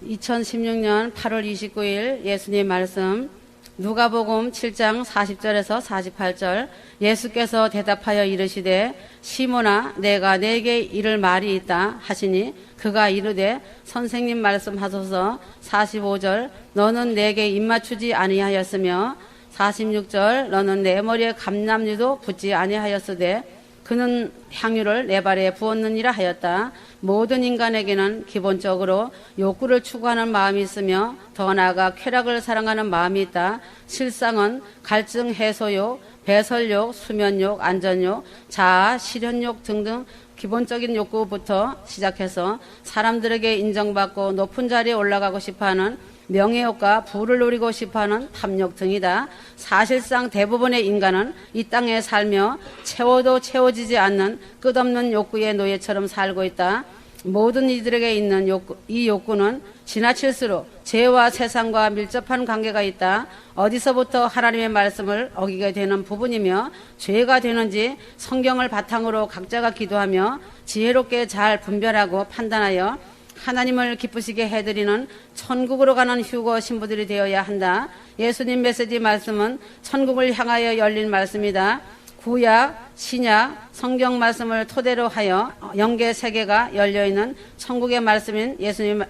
2016년 8월 29일 예수님 말씀 누가복음 7장 40절에서 48절. 예수께서 대답하여 이르시되 시몬아 내가 네게 이를 말이 있다 하시니 그가 이르되 선생님 말씀하소서. 45절 너는 내게 입맞추지 아니하였으며 46절 너는 내 머리에 감람류도 붓지 아니하였으되 그는 향유를 내 발에 부었느니라 하였다. 모든 인간에게는 기본적으로 욕구를 추구하는 마음이 있으며 더 나아가 쾌락을 사랑하는 마음이 있다. 실상은 갈증 해소욕, 배설욕, 수면욕, 안전욕, 자아, 실현욕 등등 기본적인 욕구부터 시작해서 사람들에게 인정받고 높은 자리에 올라가고 싶어하는 명예욕과 부를 누리고 싶어하는 탐욕 등이다. 사실상 대부분의 인간은 이 땅에 살며 채워도 채워지지 않는 끝없는 욕구의 노예처럼 살고 있다. 모든 이들에게 있는 이 욕구는 지나칠수록 죄와 세상과 밀접한 관계가 있다. 어디서부터 하나님의 말씀을 어기게 되는 부분이며 죄가 되는지 성경을 바탕으로 각자가 기도하며 지혜롭게 잘 분별하고 판단하여 하나님을 기쁘시게 해드리는 천국으로 가는 휴거 신부들이 되어야 한다. 예수님 메시지 말씀은 천국을 향하여 열린 말씀이다. 구약, 신약, 성경 말씀을 토대로 하여 영계 세계가 열려있는 천국의 말씀인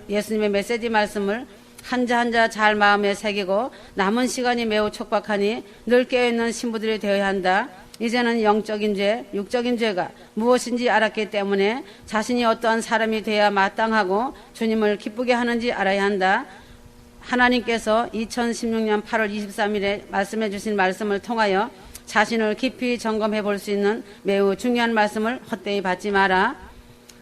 예수님의 메시지 말씀을 한자 한자 잘 마음에 새기고 남은 시간이 매우 촉박하니 늘 깨어있는 신부들이 되어야 한다. 이제는 영적인 죄, 육적인 죄가 무엇인지 알았기 때문에 자신이 어떠한 사람이 되어야 마땅하고 주님을 기쁘게 하는지 알아야 한다. 하나님께서 2016년 8월 23일에 말씀해 주신 말씀을 통하여 자신을 깊이 점검해 볼 수 있는 매우 중요한 말씀을 헛되이 받지 마라.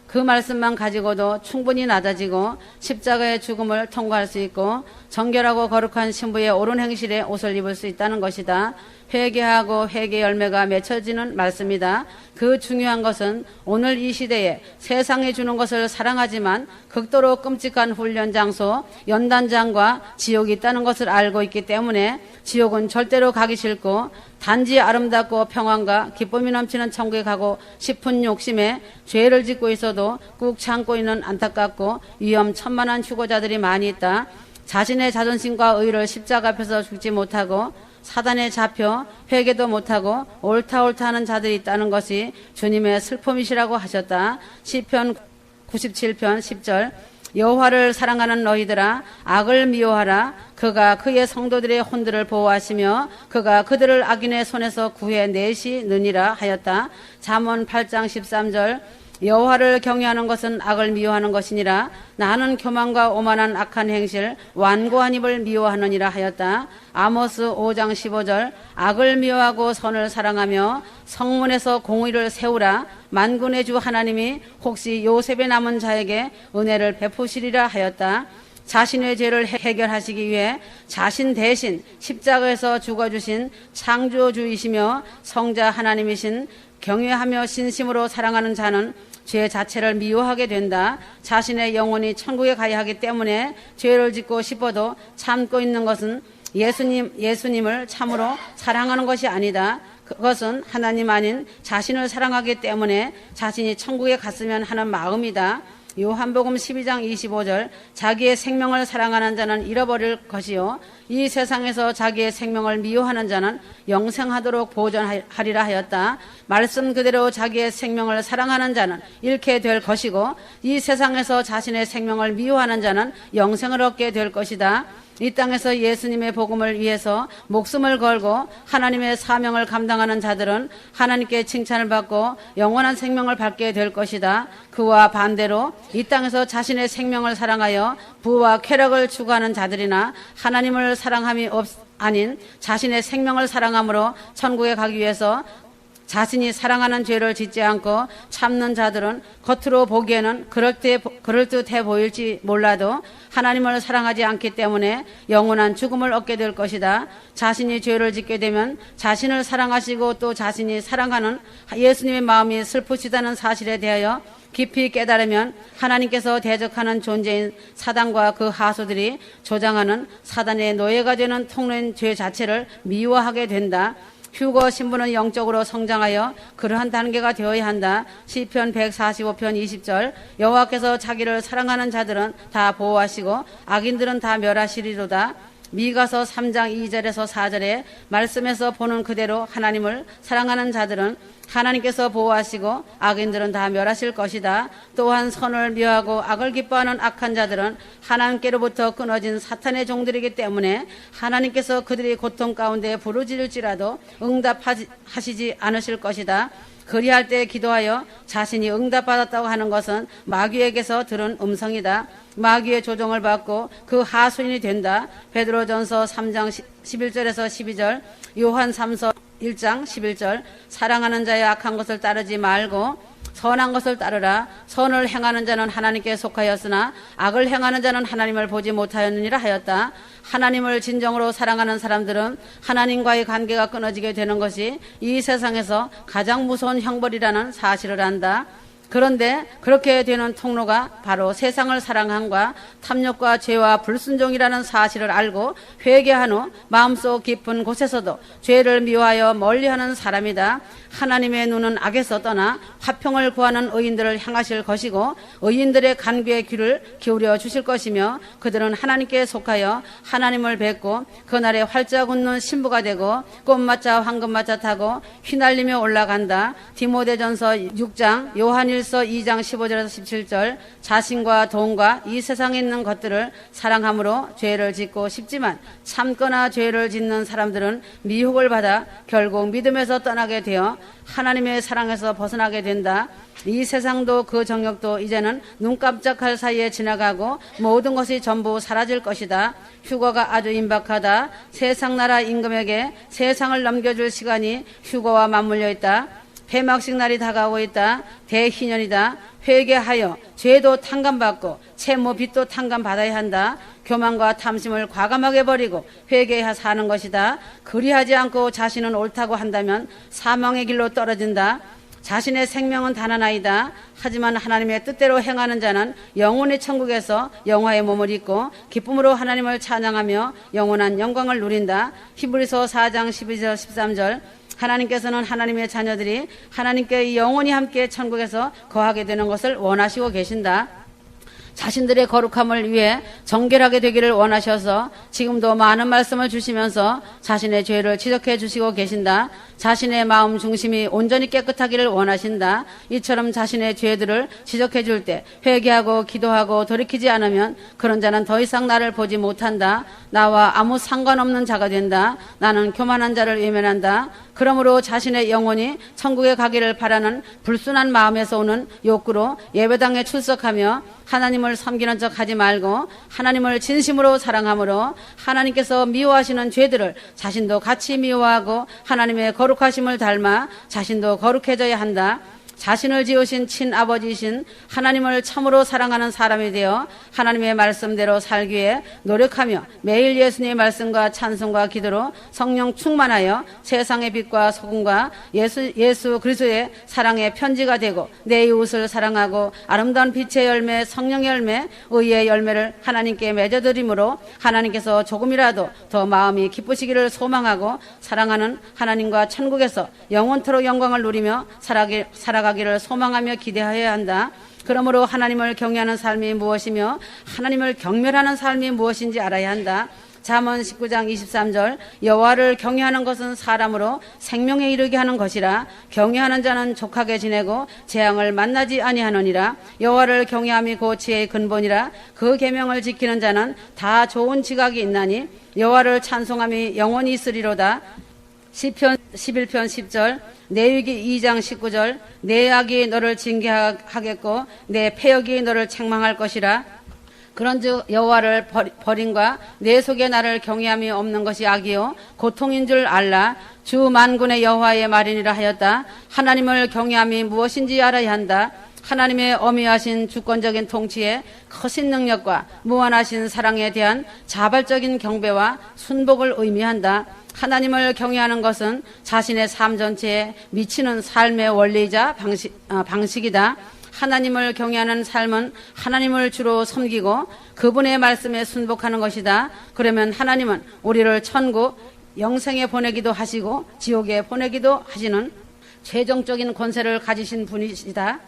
그 말씀만 가지고도 충분히 낮아지고 십자가의 죽음을 통과할 수 있고 정결하고 거룩한 신부의 옳은 행실에 옷을 입을 수 있다는 것이다. 회개하고 회개 열매가 맺혀지는 말씀이다. 그 중요한 것은 오늘 이 시대에 세상이 주는 것을 사랑하지만 극도로 끔찍한 훈련 장소, 연단장과 지옥이 있다는 것을 알고 있기 때문에 지옥은 절대로 가기 싫고 단지 아름답고 평안과 기쁨이 넘치는 천국에 가고 싶은 욕심에 죄를 짓고 있어도 꾹 참고 있는 안타깝고 위험천만한 휴거자들이 많이 있다. 자신의 자존심과 의를 십자가 앞에서 죽지 못하고 사단에 잡혀 회개도 못하고 옳다 하는 자들이 있다는 것이 주님의 슬픔이시라고 하셨다. 시편 97편 10절 여호와를 사랑하는 너희들아 악을 미워하라. 그가 그의 성도들의 혼들을 보호하시며 그가 그들을 악인의 손에서 구해내시느니라 하였다. 잠언 8장 13절 여호와를 경외하는 것은 악을 미워하는 것이니라. 나는 교만과 오만한 악한 행실 완고한 입을 미워하느니라 하였다. 아모스 5장 15절 악을 미워하고 선을 사랑하며 성문에서 공의를 세우라. 만군의 주 하나님이 혹시 요셉의 남은 자에게 은혜를 베푸시리라 하였다. 자신의 죄를 해결하시기 위해 자신 대신 십자가에서 죽어주신 창조주이시며 성자 하나님이신 경외하며 신심으로 사랑하는 자는 죄 자체를 미워하게 된다. 자신의 영혼이 천국에 가야 하기 때문에 죄를 짓고 싶어도 참고 있는 것은 예수님을 참으로 사랑하는 것이 아니다. 그것은 하나님 아닌 자신을 사랑하기 때문에 자신이 천국에 갔으면 하는 마음이다. 요한복음 12장 25절 자기의 생명을 사랑하는 자는 잃어버릴 것이요 이 세상에서 자기의 생명을 미워하는 자는 영생하도록 보존하리라 하였다. 말씀 그대로 자기의 생명을 사랑하는 자는 잃게 될 것이고 이 세상에서 자신의 생명을 미워하는 자는 영생을 얻게 될 것이다. 이 땅에서 예수님의 복음을 위해서 목숨을 걸고 하나님의 사명을 감당하는 자들은 하나님께 칭찬을 받고 영원한 생명을 받게 될 것이다. 그와 반대로 이 땅에서 자신의 생명을 사랑하여 부와 쾌락을 추구하는 자들이나 하나님을 사랑함이 아닌 자신의 생명을 사랑함으로 천국에 가기 위해서 자신이 사랑하는 죄를 짓지 않고 참는 자들은 겉으로 보기에는 그럴듯해 보일지 몰라도 하나님을 사랑하지 않기 때문에 영원한 죽음을 얻게 될 것이다. 자신이 죄를 짓게 되면 자신을 사랑하시고 또 자신이 사랑하는 예수님의 마음이 슬프시다는 사실에 대하여 깊이 깨달으면 하나님께서 대적하는 존재인 사단과 그 하수들이 조장하는 사단의 노예가 되는 통로인 죄 자체를 미워하게 된다. 휴거 신부는 영적으로 성장하여 그러한 단계가 되어야 한다. 시편 145편 20절 여호와께서 자기를 사랑하는 자들은 다 보호하시고 악인들은 다 멸하시리로다. 미가서 3장 2절에서 4절에 말씀에서 보는 그대로 하나님을 사랑하는 자들은 하나님께서 보호하시고 악인들은 다 멸하실 것이다. 또한 선을 미워하고 악을 기뻐하는 악한 자들은 하나님께로부터 끊어진 사탄의 종들이기 때문에 하나님께서 그들이 고통 가운데 부르짖을지라도 응답하시지 않으실 것이다. 그리할 때 기도하여 자신이 응답받았다고 하는 것은 마귀에게서 들은 음성이다. 마귀의 조종을 받고 그 하수인이 된다. 베드로전서 3장 11절에서 12절, 요한 3서 1장 11절 사랑하는 자의 악한 것을 따르지 말고 선한 것을 따르라. 선을 행하는 자는 하나님께 속하였으나 악을 행하는 자는 하나님을 보지 못하였느니라 하였다. 하나님을 진정으로 사랑하는 사람들은 하나님과의 관계가 끊어지게 되는 것이 이 세상에서 가장 무서운 형벌이라는 사실을 안다. 그런데 그렇게 되는 통로가 바로 세상을 사랑함과 탐욕과 죄와 불순종이라는 사실을 알고 회개한 후 마음속 깊은 곳에서도 죄를 미워하여 멀리하는 사람이다. 하나님의 눈은 악에서 떠나 화평을 구하는 의인들을 향하실 것이고 의인들의 간구에 귀를 기울여 주실 것이며 그들은 하나님께 속하여 하나님을 뵙고 그날에 활짝 웃는 신부가 되고 꽃마차 황금마차 타고 휘날리며 올라간다. 디모데전서 6장 요한일서 2장 15절에서 17절 자신과 돈과 이 세상에 있는 것들을 사랑함으로 죄를 짓고 싶지만 참거나 죄를 짓는 사람들은 미혹을 받아 결국 믿음에서 떠나게 되어 하나님의 사랑에서 벗어나게 된다. 이 세상도 그 정욕도 이제는 눈 깜짝할 사이에 지나가고 모든 것이 전부 사라질 것이다. 휴거가 아주 임박하다. 세상 나라 임금에게 세상을 넘겨줄 시간이 휴거와 맞물려 있다. 폐막식 날이 다가오고 있다. 대희년이다. 회개하여 죄도 탕감받고 채무 빚도 탕감받아야 한다. 교만과 탐심을 과감하게 버리고 회개해야 사는 것이다. 그리하지 않고 자신은 옳다고 한다면 사망의 길로 떨어진다. 자신의 생명은 단 하나이다. 하지만 하나님의 뜻대로 행하는 자는 영원의 천국에서 영화의 몸을 입고 기쁨으로 하나님을 찬양하며 영원한 영광을 누린다. 히브리서 4장 12절 13절 하나님께서는 하나님의 자녀들이 하나님께 영원히 함께 천국에서 거하게 되는 것을 원하시고 계신다. 자신들의 거룩함을 위해 정결하게 되기를 원하셔서 지금도 많은 말씀을 주시면서 자신의 죄를 지적해 주시고 계신다. 자신의 마음 중심이 온전히 깨끗하기를 원하신다. 이처럼 자신의 죄들을 지적해 줄 때 회개하고 기도하고 돌이키지 않으면 그런 자는 더 이상 나를 보지 못한다. 나와 아무 상관없는 자가 된다. 나는 교만한 자를 외면한다. 그러므로 자신의 영혼이 천국에 가기를 바라는 불순한 마음에서 오는 욕구로 예배당에 출석하며 하나님을 섬기는 척 하지 말고 하나님을 진심으로 사랑함으로 하나님께서 미워하시는 죄들을 자신도 같이 미워하고 하나님의 거룩하심을 닮아 자신도 거룩해져야 한다. 자신을 지으신 친아버지이신 하나님을 참으로 사랑하는 사람이 되어 하나님의 말씀대로 살기 위해 노력하며 매일 예수님의 말씀과 찬송과 기도로 성령 충만하여 세상의 빛과 소금과 예수 그리스도의 사랑의 편지가 되고 내 이웃을 사랑하고 아름다운 빛의 열매, 성령의 열매, 의의 열매를 하나님께 맺어드림으로 하나님께서 조금이라도 더 마음이 기쁘시기를 소망하고 사랑하는 하나님과 천국에서 영원토록 영광을 누리며 살아가기를 소망하며 기대하여야 한다. 그러므로 하나님을 경외하는 삶이 무엇이며 하나님을 경멸하는 삶이 무엇인지 알아야 한다. 잠언 19장 23절 여호와를 경외하는 것은 사람으로 생명에 이르게 하는 것이라. 경외하는 자는 족하게 지내고 재앙을 만나지 아니하느니라. 여호와를 경외함이 곧 지혜의 근본이라. 그 계명을 지키는 자는 다 좋은 지각이 있나니 여호와를 찬송함이 영원히 있으리로다. 시편 11편 10절 내위기 2장 19절 내 악이 너를 징계하겠고 내 패역이 너를 책망할 것이라. 그런즉 여호와를 버림과 내 속에 나를 경외함이 없는 것이 악이요 고통인 줄 알라. 주 만군의 여호와의 말이니라 하였다. 하나님을 경외함이 무엇인지 알아야 한다. 하나님의 어미하신 주권적인 통치에 거신 능력과 무한하신 사랑에 대한 자발적인 경배와 순복을 의미한다. 하나님을 경외하는 것은 자신의 삶 전체에 미치는 삶의 원리이자 방식이다. 하나님을 경외하는 삶은 하나님을 주로 섬기고 그분의 말씀에 순복하는 것이다. 그러면 하나님은 우리를 천국 영생에 보내기도 하시고 지옥에 보내기도 하시는 최종적인 권세를 가지신 분이시다.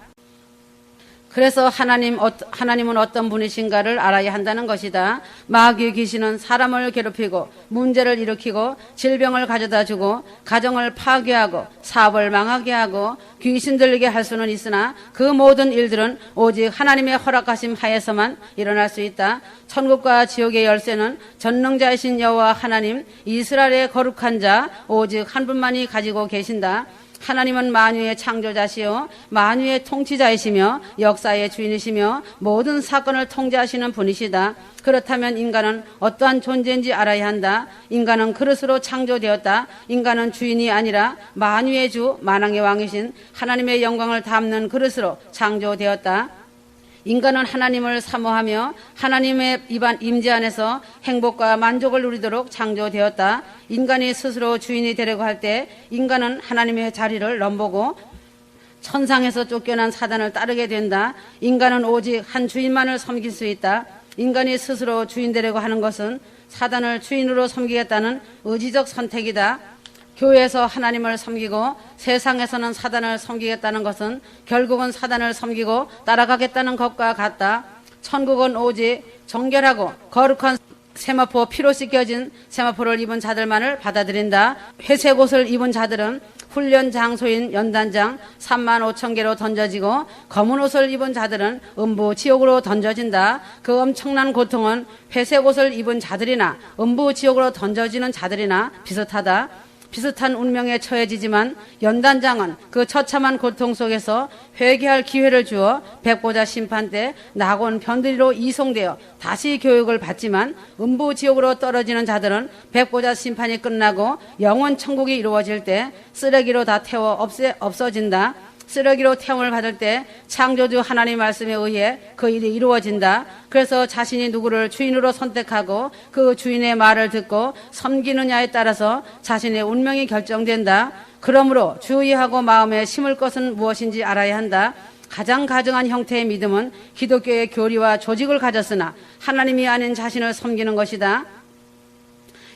그래서 하나님은 어떤 분이신가를 알아야 한다는 것이다. 마귀의 귀신은 사람을 괴롭히고 문제를 일으키고 질병을 가져다 주고 가정을 파괴하고 사업을 망하게 하고 귀신 들리게 할 수는 있으나 그 모든 일들은 오직 하나님의 허락하심 하에서만 일어날 수 있다. 천국과 지옥의 열쇠는 전능자이신 여호와 하나님, 이스라엘의 거룩한 자 오직 한 분만이 가지고 계신다. 하나님은 만유의 창조자시요 만유의 통치자이시며 역사의 주인이시며 모든 사건을 통제하시는 분이시다. 그렇다면 인간은 어떠한 존재인지 알아야 한다. 인간은 그릇으로 창조되었다. 인간은 주인이 아니라 만유의 주 만왕의 왕이신 하나님의 영광을 담는 그릇으로 창조되었다. 인간은 하나님을 사모하며 하나님의 임재 안에서 행복과 만족을 누리도록 창조되었다. 인간이 스스로 주인이 되려고 할 때 인간은 하나님의 자리를 넘보고 천상에서 쫓겨난 사단을 따르게 된다. 인간은 오직 한 주인만을 섬길 수 있다. 인간이 스스로 주인 되려고 하는 것은 사단을 주인으로 섬기겠다는 의지적 선택이다. 교회에서 하나님을 섬기고 세상에서는 사단을 섬기겠다는 것은 결국은 사단을 섬기고 따라가겠다는 것과 같다. 천국은 오직 정결하고 거룩한 세마포 피로 씻겨진 세마포를 입은 자들만을 받아들인다. 회색 옷을 입은 자들은 훈련 장소인 연단장 35,000개로 던져지고 검은 옷을 입은 자들은 음부 지옥으로 던져진다. 그 엄청난 고통은 회색 옷을 입은 자들이나 음부 지옥으로 던져지는 자들이나 비슷하다. 비슷한 운명에 처해지지만 연단장은 그 처참한 고통 속에서 회개할 기회를 주어 백보자 심판 때 낙원 변두리로 이송되어 다시 교육을 받지만 음부 지옥으로 떨어지는 자들은 백보자 심판이 끝나고 영원 천국이 이루어질 때 쓰레기로 다 태워 없어진다. 쓰레기로 태움을 받을 때 창조주 하나님 말씀에 의해 그 일이 이루어진다. 그래서 자신이 누구를 주인으로 선택하고 그 주인의 말을 듣고 섬기느냐에 따라서 자신의 운명이 결정된다. 그러므로 주의하고 마음에 심을 것은 무엇인지 알아야 한다. 가장 가정한 형태의 믿음은 기독교의 교리와 조직을 가졌으나 하나님이 아닌 자신을 섬기는 것이다.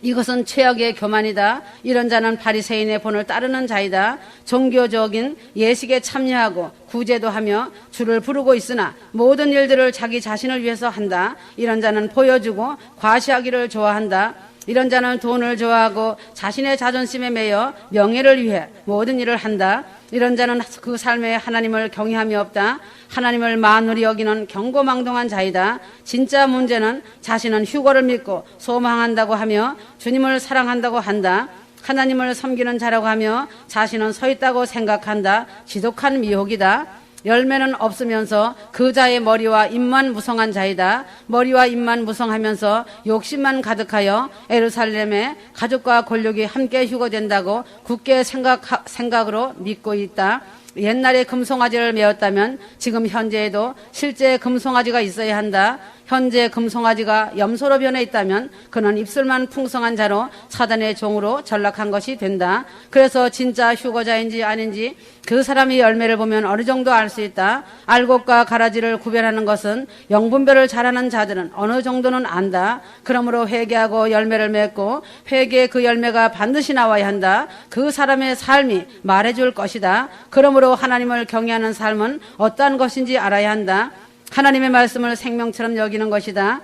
이것은 최악의 교만이다. 이런 자는 바리새인의 본을 따르는 자이다. 종교적인 예식에 참여하고 구제도 하며 주를 부르고 있으나 모든 일들을 자기 자신을 위해서 한다. 이런 자는 보여주고 과시하기를 좋아한다. 이런 자는 돈을 좋아하고 자신의 자존심에 매여 명예를 위해 모든 일을 한다. 이런 자는 그 삶에 하나님을 경외함이 없다. 하나님을 만홀히 여기는 경고망동한 자이다. 진짜 문제는 자신은 휴거를 믿고 소망한다고 하며 주님을 사랑한다고 한다. 하나님을 섬기는 자라고 하며 자신은 서 있다고 생각한다. 지독한 미혹이다. 열매는 없으면서 그 자의 머리와 입만 무성한 자이다. 머리와 입만 무성하면서 욕심만 가득하여 예루살렘에 가족과 권력이 함께 휴거된다고 굳게 생각으로 믿고 있다. 옛날에 금송아지를 메었다면 지금 현재에도 실제 금송아지가 있어야 한다. 현재 금송아지가 염소로 변해 있다면 그는 입술만 풍성한 자로 사단의 종으로 전락한 것이 된다. 그래서 진짜 휴거자인지 아닌지 그 사람의 열매를 보면 어느 정도 알 수 있다. 알곡과 가라지를 구별하는 것은 영분별을 잘하는 자들은 어느 정도는 안다. 그러므로 회개하고 열매를 맺고 회개의 그 열매가 반드시 나와야 한다. 그 사람의 삶이 말해줄 것이다. 그러므로 하나님을 경외하는 삶은 어떠한 것인지 알아야 한다. 하나님의 말씀을 생명처럼 여기는 것이다.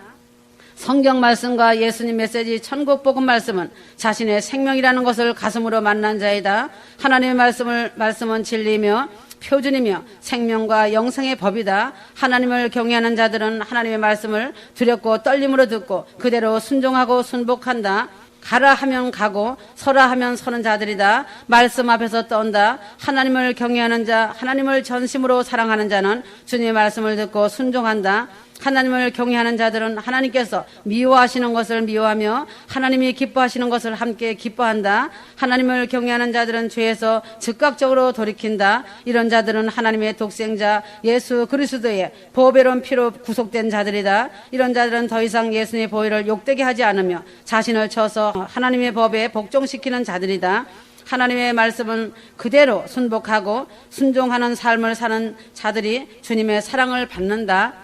성경 말씀과 예수님 메시지 천국 복음 말씀은 자신의 생명이라는 것을 가슴으로 만난 자이다. 하나님의 말씀은 진리이며 표준이며 생명과 영생의 법이다. 하나님을 경외하는 자들은 하나님의 말씀을 두렵고 떨림으로 듣고 그대로 순종하고 순복한다. 가라 하면 가고 서라 하면 서는 자들이다. 말씀 앞에서 떤다. 하나님을 경외하는 자, 하나님을 전심으로 사랑하는 자는 주님의 말씀을 듣고 순종한다. 하나님을 경외하는 자들은 하나님께서 미워하시는 것을 미워하며 하나님이 기뻐하시는 것을 함께 기뻐한다. 하나님을 경외하는 자들은 죄에서 즉각적으로 돌이킨다. 이런 자들은 하나님의 독생자 예수 그리스도의 보배로운 피로 구속된 자들이다. 이런 자들은 더 이상 예수님의 보혈을 욕되게 하지 않으며 자신을 쳐서 하나님의 법에 복종시키는 자들이다. 하나님의 말씀은 그대로 순복하고 순종하는 삶을 사는 자들이 주님의 사랑을 받는다.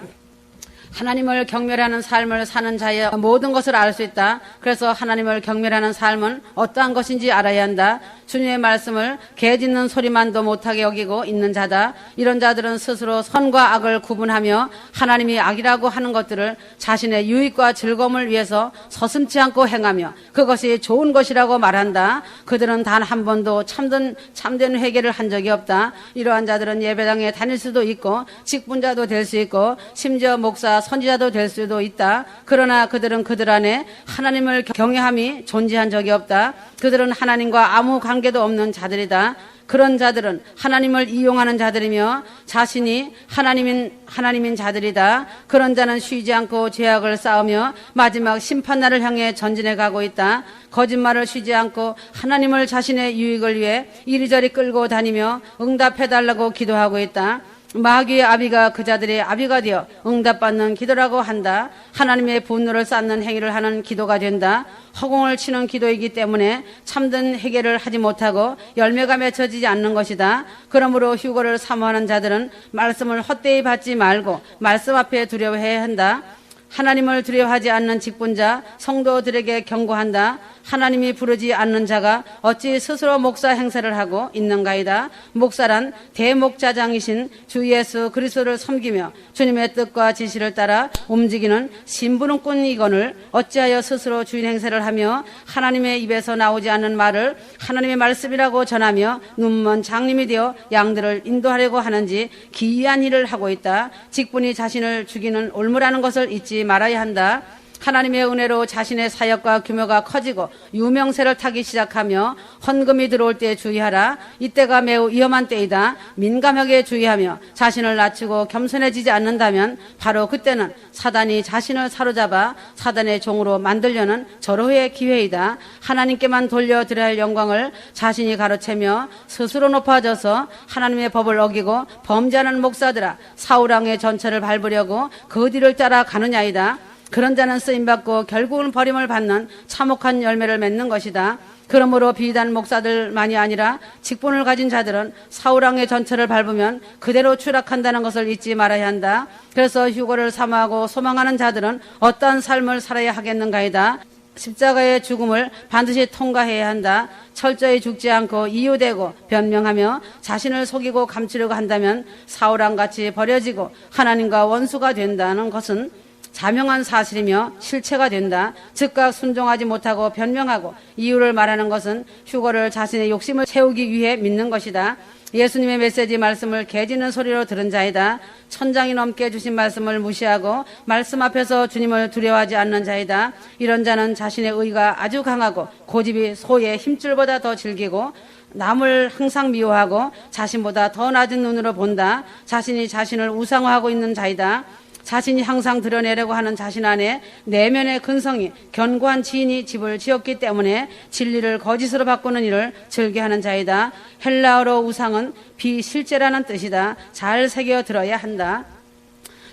하나님을 경멸하는 삶을 사는 자의 모든 것을 알 수 있다. 그래서 하나님을 경멸하는 삶은 어떠한 것인지 알아야 한다. 주님의 말씀을 개 짖는 소리만도 못하게 여기고 있는 자다. 이런 자들은 스스로 선과 악을 구분하며 하나님이 악이라고 하는 것들을 자신의 유익과 즐거움을 위해서 서슴지 않고 행하며 그것이 좋은 것이라고 말한다. 그들은 단 한 번도 참된 회개를 한 적이 없다. 이러한 자들은 예배당에 다닐 수도 있고 직분자도 될 수 있고 심지어 목사, 선지자도 될 수도 있다. 그러나 그들은 그들 안에 하나님을 경외함이 존재한 적이 없다. 그들은 하나님과 아무 관계도 없는 자들이다. 그런 자들은 하나님을 이용하는 자들이며 자신이 하나님인 자들이다. 그런 자는 쉬지 않고 죄악을 쌓으며 마지막 심판날을 향해 전진해 가고 있다. 거짓말을 쉬지 않고 하나님을 자신의 유익을 위해 이리저리 끌고 다니며 응답해달라고 기도하고 있다. 마귀의 아비가 그 자들의 아비가 되어 응답받는 기도라고 한다. 하나님의 분노를 쌓는 행위를 하는 기도가 된다. 허공을 치는 기도이기 때문에 참된 회개를 하지 못하고 열매가 맺혀지지 않는 것이다. 그러므로 휴거를 사모하는 자들은 말씀을 헛되이 받지 말고 말씀 앞에 두려워해야 한다. 하나님을 두려워하지 않는 직분자 성도들에게 경고한다. 하나님이 부르지 않는 자가 어찌 스스로 목사 행세를 하고 있는가이다. 목사란 대목자장이신 주 예수 그리스도를 섬기며 주님의 뜻과 지시를 따라 움직이는 심부름꾼이거늘 어찌하여 스스로 주인 행세를 하며 하나님의 입에서 나오지 않는 말을 하나님의 말씀이라고 전하며 눈먼 장님이 되어 양들을 인도하려고 하는지 기이한 일을 하고 있다. 직분이 자신을 죽이는 올무라는 것을 잊지 말아야 한다. 하나님의 은혜로 자신의 사역과 규모가 커지고 유명세를 타기 시작하며 헌금이 들어올 때 주의하라. 이때가 매우 위험한 때이다. 민감하게 주의하며 자신을 낮추고 겸손해지지 않는다면 바로 그때는 사단이 자신을 사로잡아 사단의 종으로 만들려는 절호의 기회이다. 하나님께만 돌려드려야 할 영광을 자신이 가로채며 스스로 높아져서 하나님의 법을 어기고 범죄하는 목사들아, 사울왕의 전철을 밟으려고 그 뒤를 따라 가느냐이다. 그런 자는 쓰임받고 결국은 버림을 받는 참혹한 열매를 맺는 것이다. 그러므로 비단 목사들만이 아니라 직분을 가진 자들은 사울왕의 전철을 밟으면 그대로 추락한다는 것을 잊지 말아야 한다. 그래서 휴거를 사모하고 소망하는 자들은 어떠한 삶을 살아야 하겠는가이다. 십자가의 죽음을 반드시 통과해야 한다. 철저히 죽지 않고 이유되고 변명하며 자신을 속이고 감추려고 한다면 사울왕같이 버려지고 하나님과 원수가 된다는 것은 자명한 사실이며 실체가 된다. 즉각 순종하지 못하고 변명하고 이유를 말하는 것은 휴거를 자신의 욕심을 채우기 위해 믿는 것이다. 예수님의 메시지 말씀을 개짖는 소리로 들은 자이다. 천장이 넘게 주신 말씀을 무시하고 말씀 앞에서 주님을 두려워하지 않는 자이다. 이런 자는 자신의 의가 아주 강하고 고집이 소의 힘줄보다 더 질기고 남을 항상 미워하고 자신보다 더 낮은 눈으로 본다. 자신이 자신을 우상화하고 있는 자이다. 자신이 항상 드러내려고 하는 자신 안에 내면의 근성이 견고한 지인이 집을 지었기 때문에 진리를 거짓으로 바꾸는 일을 즐겨하는 자이다. 헬라어로 우상은 비실제라는 뜻이다. 잘 새겨 들어야 한다.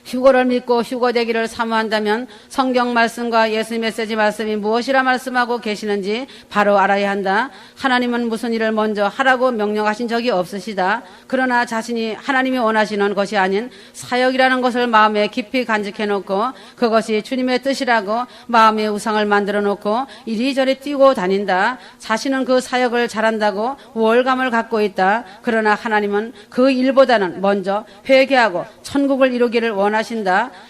휴거를 믿고 휴거되기를 사모한다면 성경 말씀과 예수님 메시지 말씀이 무엇이라 말씀하고 계시는지 바로 알아야 한다. 하나님은 무슨 일을 먼저 하라고 명령하신 적이 없으시다. 그러나 자신이 하나님이 원하시는 것이 아닌 사역이라는 것을 마음에 깊이 간직해놓고 그것이 주님의 뜻이라고 마음의 우상을 만들어놓고 이리저리 뛰고 다닌다. 자신은 그 사역을 잘한다고 우월감을 갖고 있다. 그러나 하나님은 그 일보다는 먼저 회개하고 천국을 이루기를 원하신다.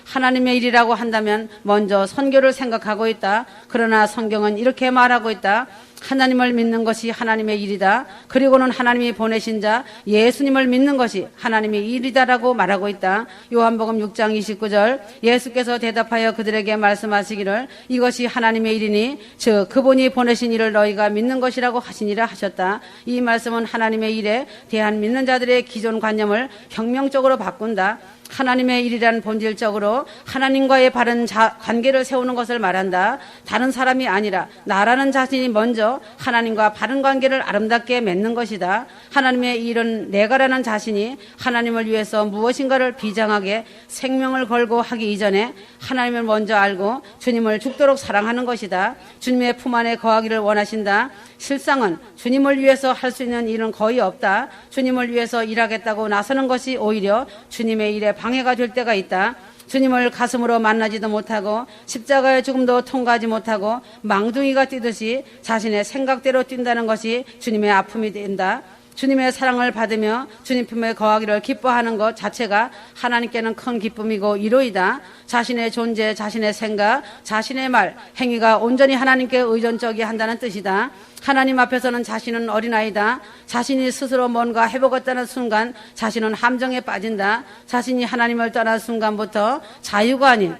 하나님의 일이라고 한다면 먼저 선교를 생각하고 있다. 그러나 성경은 이렇게 말하고 있다. 하나님을 믿는 것이 하나님의 일이다. 그리고는 하나님이 보내신 자 예수님을 믿는 것이 하나님의 일이다라고 말하고 있다. 요한복음 6장 29절 예수께서 대답하여 그들에게 말씀하시기를 이것이 하나님의 일이니 즉 그분이 보내신 이를 너희가 믿는 것이라고 하시니라 하셨다. 이 말씀은 하나님의 일에 대한 믿는 자들의 기존 관념을 혁명적으로 바꾼다. 하나님의 일이란 본질적으로 하나님과의 바른 관계를 세우는 것을 말한다. 다른 사람이 아니라 나라는 자신이 먼저 하나님과 바른 관계를 아름답게 맺는 것이다. 하나님의 일은 내가라는 자신이 하나님을 위해서 무엇인가를 비장하게 생명을 걸고 하기 이전에 하나님을 먼저 알고 주님을 죽도록 사랑하는 것이다. 주님의 품 안에 거하기를 원하신다. 실상은 주님을 위해서 할 수 있는 일은 거의 없다. 주님을 위해서 일하겠다고 나서는 것이 오히려 주님의 일에 방해가 될 때가 있다. 주님을 가슴으로 만나지도 못하고 십자가의 죽음도 통과하지 못하고 망둥이가 뛰듯이 자신의 생각대로 뛴다는 것이 주님의 아픔이 된다. 주님의 사랑을 받으며 주님 품에 거하기를 기뻐하는 것 자체가 하나님께는 큰 기쁨이고 위로이다. 자신의 존재, 자신의 생각, 자신의 말, 행위가 온전히 하나님께 의존적이 한다는 뜻이다. 하나님 앞에서는 자신은 어린아이다. 자신이 스스로 뭔가 해보겠다는 순간 자신은 함정에 빠진다. 자신이 하나님을 떠난 순간부터 자유가 아닌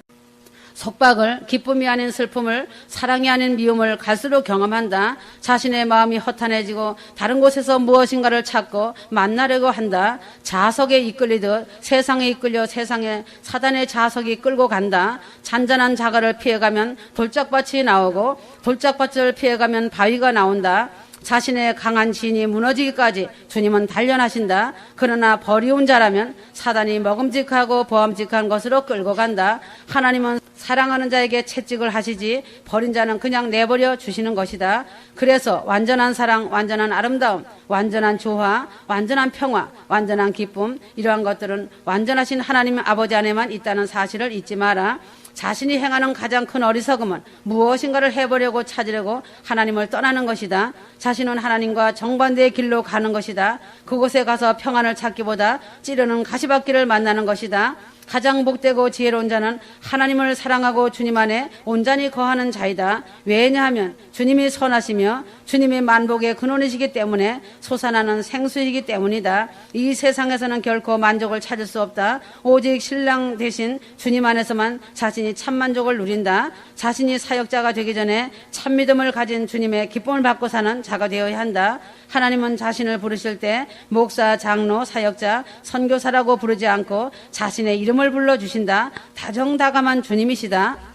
속박을, 기쁨이 아닌 슬픔을, 사랑이 아닌 미움을 갈수록 경험한다. 자신의 마음이 허탄해지고 다른 곳에서 무엇인가를 찾고 만나려고 한다. 자석에 이끌리듯 세상에 이끌려 세상에 사단의 자석이 끌고 간다. 잔잔한 자갈을 피해가면 돌짝밭이 나오고 돌짝밭을 피해가면 바위가 나온다. 자신의 강한 진이 무너지기까지 주님은 단련하신다. 그러나 버리운 자라면 사단이 먹음직하고 보암직한 것으로 끌고 간다. 하나님은 사랑하는 자에게 채찍을 하시지 버린 자는 그냥 내버려 주시는 것이다. 그래서 완전한 사랑, 완전한 아름다움, 완전한 조화, 완전한 평화, 완전한 기쁨, 이러한 것들은 완전하신 하나님 아버지 안에만 있다는 사실을 잊지 마라. 자신이 행하는 가장 큰 어리석음은 무엇인가를 해보려고 찾으려고 하나님을 떠나는 것이다. 자신은 하나님과 정반대의 길로 가는 것이다. 그곳에 가서 평안을 찾기보다 찌르는 가시밭길을 만나는 것이다. 가장 복되고 지혜로운 자는 하나님을 사랑하고 주님 안에 온전히 거하는 자이다. 왜냐하면 주님이 선하시며 주님의 만복의 근원이시기 때문에 솟아나는 생수이기 때문이다. 이 세상에서는 결코 만족을 찾을 수 없다. 오직 신랑 대신 주님 안에서만 자신이 참 만족을 누린다. 자신이 사역자가 되기 전에 참 믿음을 가진 주님의 기쁨을 받고 사는 자가 되어야 한다. 하나님은 자신을 부르실 때 목사, 장로, 사역자, 선교사라고 부르지 않고 자신의 이름을 불러주신다. 다정다감한 주님이시다.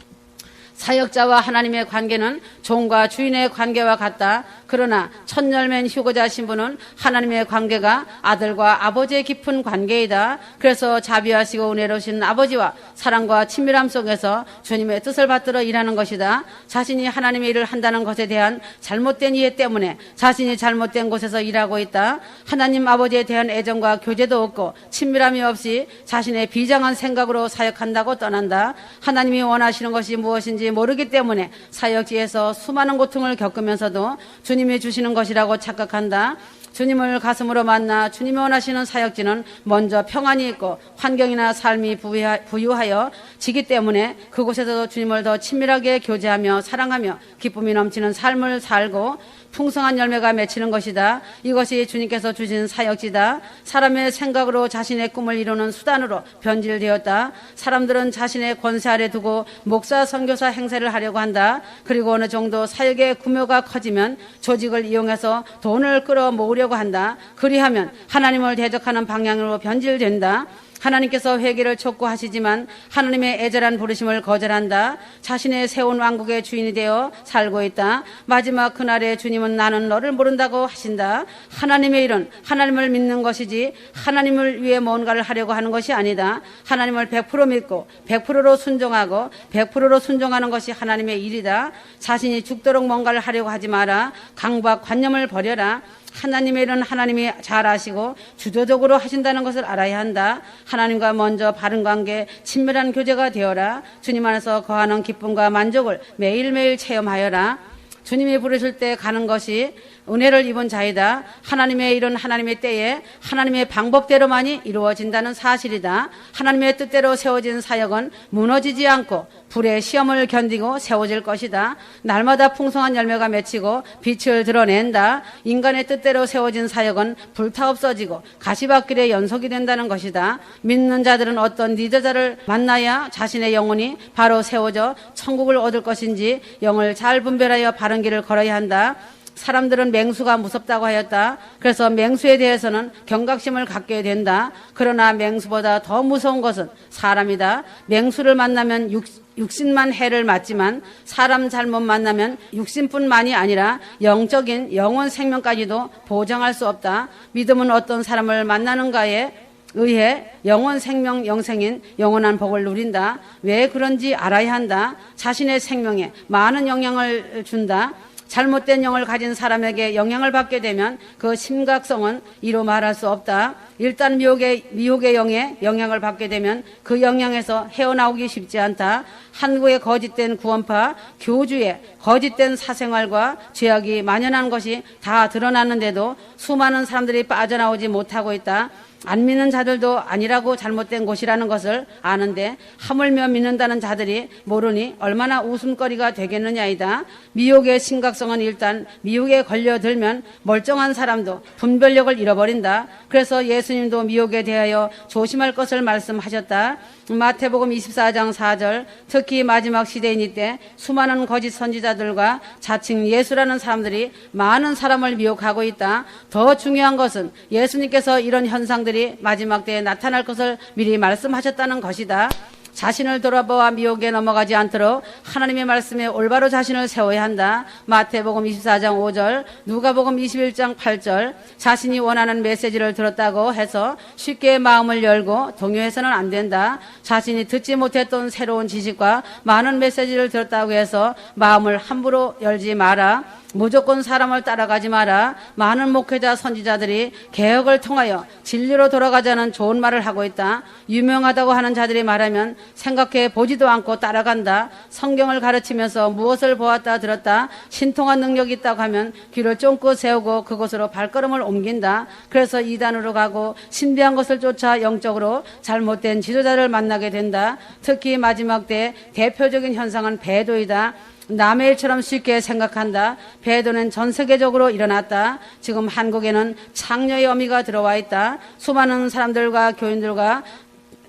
사역자와 하나님의 관계는 종과 주인의 관계와 같다. 그러나 첫 열매인 휴거자 신부는 하나님의 관계가 아들과 아버지의 깊은 관계이다. 그래서 자비하시고 은혜로우신 아버지와 사랑과 친밀함 속에서 주님의 뜻을 받들어 일하는 것이다. 자신이 하나님의 일을 한다는 것에 대한 잘못된 이해 때문에 자신이 잘못된 곳에서 일하고 있다. 하나님 아버지에 대한 애정과 교제도 없고 친밀함이 없이 자신의 비장한 생각으로 사역한다고 떠난다. 하나님이 원하시는 것이 무엇인지 모르기 때문에 사역지에서 수많은 고통을 겪으면서도 주님이 주시는 것이라고 착각한다. 주님을 가슴으로 만나 주님이 원하시는 사역지는 먼저 평안이 있고 환경이나 삶이 부유하여 지기 때문에 그곳에서도 주님을 더 친밀하게 교제하며 사랑하며 기쁨이 넘치는 삶을 살고 풍성한 열매가 맺히는 것이다. 이것이 주님께서 주신 사역지다. 사람의 생각으로 자신의 꿈을 이루는 수단으로 변질되었다. 사람들은 자신의 권세 아래 두고 목사, 선교사 행세를 하려고 한다. 그리고 어느 정도 사역의 규모가 커지면 조직을 이용해서 돈을 끌어모으려고 한다. 그리하면 하나님을 대적하는 방향으로 변질된다. 하나님께서 회개를 촉구하시지만 하나님의 애절한 부르심을 거절한다. 자신의 세운 왕국의 주인이 되어 살고 있다. 마지막 그날에 주님은 나는 너를 모른다고 하신다. 하나님의 일은 하나님을 믿는 것이지 하나님을 위해 뭔가를 하려고 하는 것이 아니다. 하나님을 100% 믿고 100%로 순종하고 100%로 순종하는 것이 하나님의 일이다. 자신이 죽도록 뭔가를 하려고 하지 마라. 강박 관념을 버려라. 하나님의 일은 하나님이 잘 아시고 주도적으로 하신다는 것을 알아야 한다. 하나님과 먼저 바른 관계, 친밀한 교제가 되어라. 주님 안에서 거하는 기쁨과 만족을 매일매일 체험하여라. 주님이 부르실 때 가는 것이 은혜를 입은 자이다. 하나님의 일은 하나님의 때에 하나님의 방법대로만이 이루어진다는 사실이다. 하나님의 뜻대로 세워진 사역은 무너지지 않고 불의 시험을 견디고 세워질 것이다. 날마다 풍성한 열매가 맺히고 빛을 드러낸다. 인간의 뜻대로 세워진 사역은 불타없어지고 가시밭길의 연속이 된다는 것이다. 믿는 자들은 어떤 리더자를 만나야 자신의 영혼이 바로 세워져 천국을 얻을 것인지 영을 잘 분별하여 바른 길을 걸어야 한다. 사람들은 맹수가 무섭다고 하였다. 그래서 맹수에 대해서는 경각심을 갖게 된다. 그러나 맹수보다 더 무서운 것은 사람이다. 맹수를 만나면 육신만 해를 맞지만 사람 잘못 만나면 육신뿐만이 아니라 영적인 영혼 생명까지도 보장할 수 없다. 믿음은 어떤 사람을 만나는가에 의해 영원 생명 영생인 영원한 복을 누린다. 왜 그런지 알아야 한다. 자신의 생명에 많은 영향을 준다. 잘못된 영을 가진 사람에게 영향을 받게 되면 그 심각성은 이루 말할 수 없다. 일단 미혹의 영에 영향을 받게 되면 그 영향에서 헤어나오기 쉽지 않다. 한국의 거짓된 구원파, 교주의 거짓된 사생활과 죄악이 만연한 것이 다 드러났는데도 수많은 사람들이 빠져나오지 못하고 있다. 안 믿는 자들도 아니라고 잘못된 곳이라는 것을 아는데 하물며 믿는다는 자들이 모르니 얼마나 웃음거리가 되겠느냐이다. 미혹의 심각성은 일단 미혹에 걸려들면 멀쩡한 사람도 분별력을 잃어버린다. 그래서 예수님도 미혹에 대하여 조심할 것을 말씀하셨다. 마태복음 24장 4절, 특히 마지막 시대인 이때 수많은 거짓 선지자들과 자칭 예수라는 사람들이 많은 사람을 미혹하고 있다. 더 중요한 것은 예수님께서 이런 현상들이 마지막 때에 나타날 것을 미리 말씀하셨다는 것이다. 자신을 돌아보아 미혹에 넘어가지 않도록 하나님의 말씀에 올바로 자신을 세워야 한다. 마태복음 24장 5절, 누가복음 21장 8절, 자신이 원하는 메시지를 들었다고 해서 쉽게 마음을 열고 동요해서는 안 된다. 자신이 듣지 못했던 새로운 지식과 많은 메시지를 들었다고 해서 마음을 함부로 열지 마라. 무조건 사람을 따라가지 마라. 많은 목회자 선지자들이 개혁을 통하여 진리로 돌아가자는 좋은 말을 하고 있다. 유명하다고 하는 자들이 말하면 생각해 보지도 않고 따라간다. 성경을 가르치면서 무엇을 보았다 들었다 신통한 능력이 있다고 하면 귀를 쫑긋 세우고 그곳으로 발걸음을 옮긴다. 그래서 이단으로 가고 신비한 것을 쫓아 영적으로 잘못된 지도자를 만나게 된다. 특히 마지막 때 대표적인 현상은 배도이다. 남의 일처럼 쉽게 생각한다. 배도는 전 세계적으로 일어났다. 지금 한국에는 창녀의 어미가 들어와 있다. 수많은 사람들과 교인들과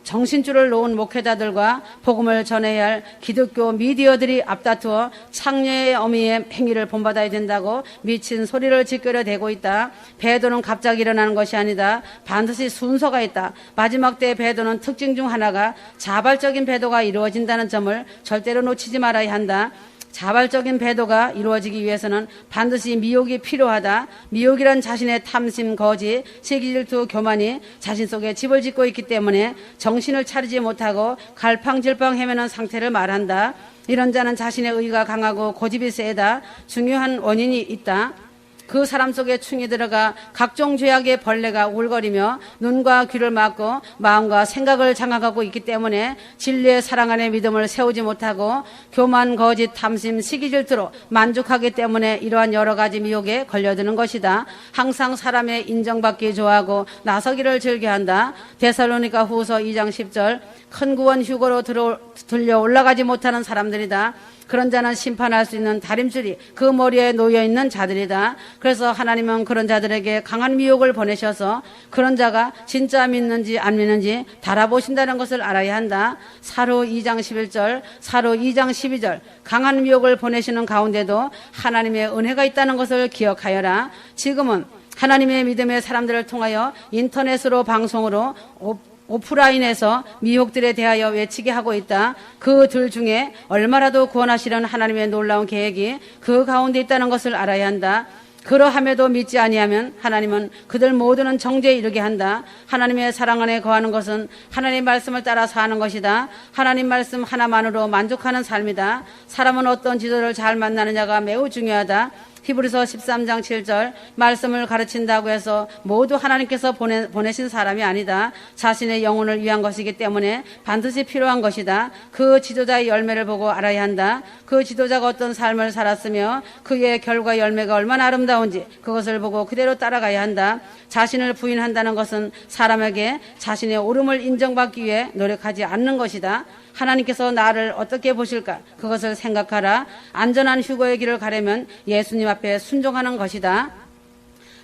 정신줄을 놓은 목회자들과 복음을 전해야 할 기독교 미디어들이 앞다투어 창녀의 어미의 행위를 본받아야 된다고 미친 소리를 짓거려대고 있다. 배도는 갑자기 일어나는 것이 아니다. 반드시 순서가 있다. 마지막 때의 배도는 특징 중 하나가 자발적인 배도가 이루어진다는 점을 절대로 놓치지 말아야 한다. 자발적인 배도가 이루어지기 위해서는 반드시 미혹이 필요하다. 미혹이란 자신의 탐심, 거짓, 시기질투, 교만이 자신 속에 집을 짓고 있기 때문에 정신을 차리지 못하고 갈팡질팡 헤매는 상태를 말한다. 이런 자는 자신의 의가 강하고 고집이 세다. 중요한 원인이 있다. 그 사람 속에 충이 들어가 각종 죄악의 벌레가 울거리며 눈과 귀를 막고 마음과 생각을 장악하고 있기 때문에 진리의 사랑 안에 믿음을 세우지 못하고 교만, 거짓, 탐심, 시기질투로 만족하기 때문에 이러한 여러 가지 미혹에 걸려드는 것이다. 항상 사람의 인정받기 좋아하고 나서기를 즐겨한다. 데살로니가 후서 2장 10절, 큰 구원 휴거로 들려 올라가지 못하는 사람들이다. 그런 자는 심판할 수 있는 다림줄이 그 머리에 놓여있는 자들이다. 그래서 하나님은 그런 자들에게 강한 미혹을 보내셔서 그런 자가 진짜 믿는지 안 믿는지 달아보신다는 것을 알아야 한다. 사로 2장 11절, 사로 2장 12절 강한 미혹을 보내시는 가운데도 하나님의 은혜가 있다는 것을 기억하여라. 지금은 하나님의 믿음의 사람들을 통하여 인터넷으로 방송으로 오프라인에서 미혹들에 대하여 외치게 하고 있다. 그들 중에 얼마라도 구원하시려는 하나님의 놀라운 계획이 그 가운데 있다는 것을 알아야 한다. 그러함에도 믿지 아니하면 하나님은 그들 모두는 정죄에 이르게 한다. 하나님의 사랑 안에 거하는 것은 하나님의 말씀을 따라 사는 것이다. 하나님 말씀 하나만으로 만족하는 삶이다. 사람은 어떤 지도를 잘 만나느냐가 매우 중요하다. 히브리서 13장 7절 말씀을 가르친다고 해서 모두 하나님께서 보내신 사람이 아니다. 자신의 영혼을 위한 것이기 때문에 반드시 필요한 것이다. 그 지도자의 열매를 보고 알아야 한다. 그 지도자가 어떤 삶을 살았으며 그의 결과 열매가 얼마나 아름다운지 그것을 보고 그대로 따라가야 한다. 자신을 부인한다는 것은 사람에게 자신의 옳음을 인정받기 위해 노력하지 않는 것이다. 하나님께서 나를 어떻게 보실까? 그것을 생각하라. 안전한 휴거의 길을 가려면 예수님 앞에 순종하는 것이다.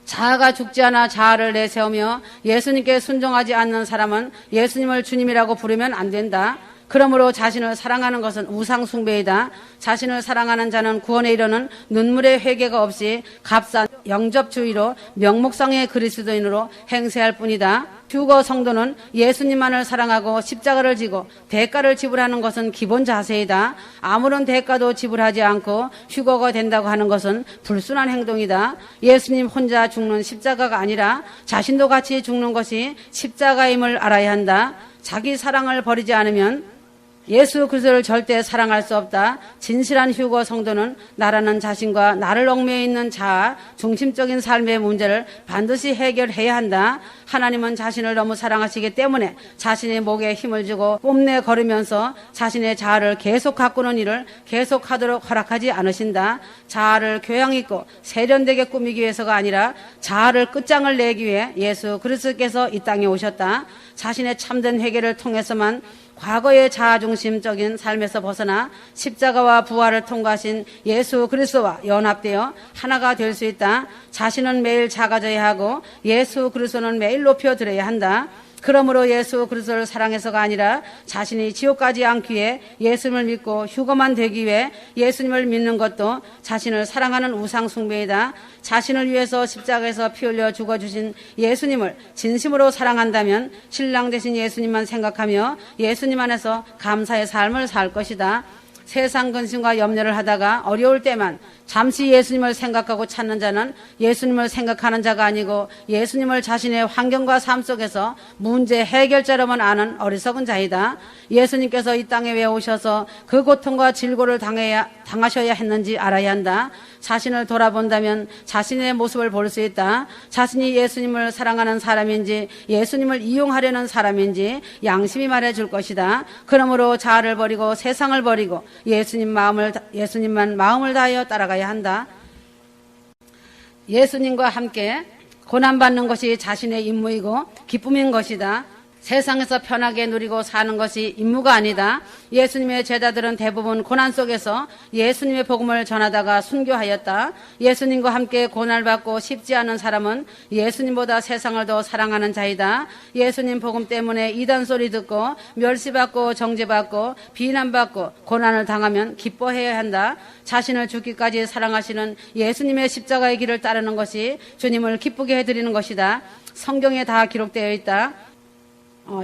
자아가 죽지 않아 자아를 내세우며 예수님께 순종하지 않는 사람은 예수님을 주님이라고 부르면 안 된다. 그러므로 자신을 사랑하는 것은 우상숭배이다. 자신을 사랑하는 자는 구원에 이르는 눈물의 회개가 없이 값싼 영접주의로 명목상의 그리스도인으로 행세할 뿐이다. 휴거 성도는 예수님만을 사랑하고 십자가를 지고 대가를 지불하는 것은 기본 자세이다. 아무런 대가도 지불하지 않고 휴거가 된다고 하는 것은 불순한 행동이다. 예수님 혼자 죽는 십자가가 아니라 자신도 같이 죽는 것이 십자가임을 알아야 한다. 자기 사랑을 버리지 않으면 예수 그리스도를 절대 사랑할 수 없다. 진실한 휴거 성도는 나라는 자신과 나를 얽매여 있는 자아 중심적인 삶의 문제를 반드시 해결해야 한다. 하나님은 자신을 너무 사랑하시기 때문에 자신의 목에 힘을 주고 뽐내 걸으면서 자신의 자아를 계속 가꾸는 일을 계속하도록 허락하지 않으신다. 자아를 교양 있고 세련되게 꾸미기 위해서가 아니라 자아를 끝장을 내기 위해 예수 그리스도께서 이 땅에 오셨다. 자신의 참된 회개를 통해서만 과거의 자아중심적인 삶에서 벗어나 십자가와 부활을 통과하신 예수 그리스도와 연합되어 하나가 될 수 있다. 자신은 매일 작아져야 하고 예수 그리스도는 매일 높여드려야 한다. 그러므로 예수 그리스도를 사랑해서가 아니라 자신이 지옥 가지 않기 위해 예수님을 믿고 휴거만 되기 위해 예수님을 믿는 것도 자신을 사랑하는 우상 숭배이다. 자신을 위해서 십자가에서 피 흘려 죽어주신 예수님을 진심으로 사랑한다면 신랑 되신 예수님만 생각하며 예수님 안에서 감사의 삶을 살 것이다. 세상 근심과 염려를 하다가 어려울 때만 잠시 예수님을 생각하고 찾는 자는 예수님을 생각하는 자가 아니고 예수님을 자신의 환경과 삶 속에서 문제 해결자로만 아는 어리석은 자이다. 예수님께서 이 땅에 왜 오셔서 그 고통과 질고를 당하셔야 했는지 알아야 한다. 자신을 돌아본다면 자신의 모습을 볼 수 있다. 자신이 예수님을 사랑하는 사람인지 예수님을 이용하려는 사람인지 양심이 말해줄 것이다. 그러므로 자아를 버리고 세상을 버리고 예수님만 마음을 다하여 따라가야 한다. 예수님과 함께 고난받는 것이 자신의 임무이고 기쁨인 것이다. 세상에서 편하게 누리고 사는 것이 임무가 아니다. 예수님의 제자들은 대부분 고난 속에서 예수님의 복음을 전하다가 순교하였다. 예수님과 함께 고난을 받고 쉽지 않은 사람은 예수님보다 세상을 더 사랑하는 자이다. 예수님 복음 때문에 이단 소리 듣고 멸시받고 정죄받고 비난받고 고난을 당하면 기뻐해야 한다. 자신을 죽기까지 사랑하시는 예수님의 십자가의 길을 따르는 것이 주님을 기쁘게 해드리는 것이다. 성경에 다 기록되어 있다.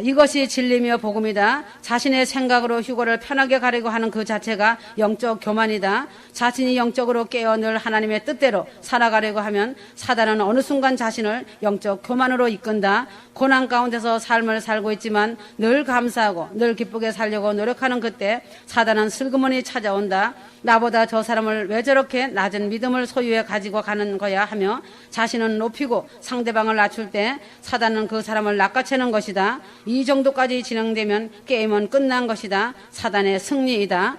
이것이 진리며 복음이다. 자신의 생각으로 휴거를 편하게 가려고 하는 그 자체가 영적 교만이다. 자신이 영적으로 깨어 늘 하나님의 뜻대로 살아가려고 하면 사단은 어느 순간 자신을 영적 교만으로 이끈다. 고난 가운데서 삶을 살고 있지만 늘 감사하고 늘 기쁘게 살려고 노력하는 그때 사단은 슬그머니 찾아온다. 나보다 저 사람을 왜 저렇게 낮은 믿음을 소유해 가지고 가는 거야 하며 자신은 높이고 상대방을 낮출 때 사단은 그 사람을 낚아채는 것이다. 이 정도까지 진행되면 게임은 끝난 것이다. 사단의 승리이다.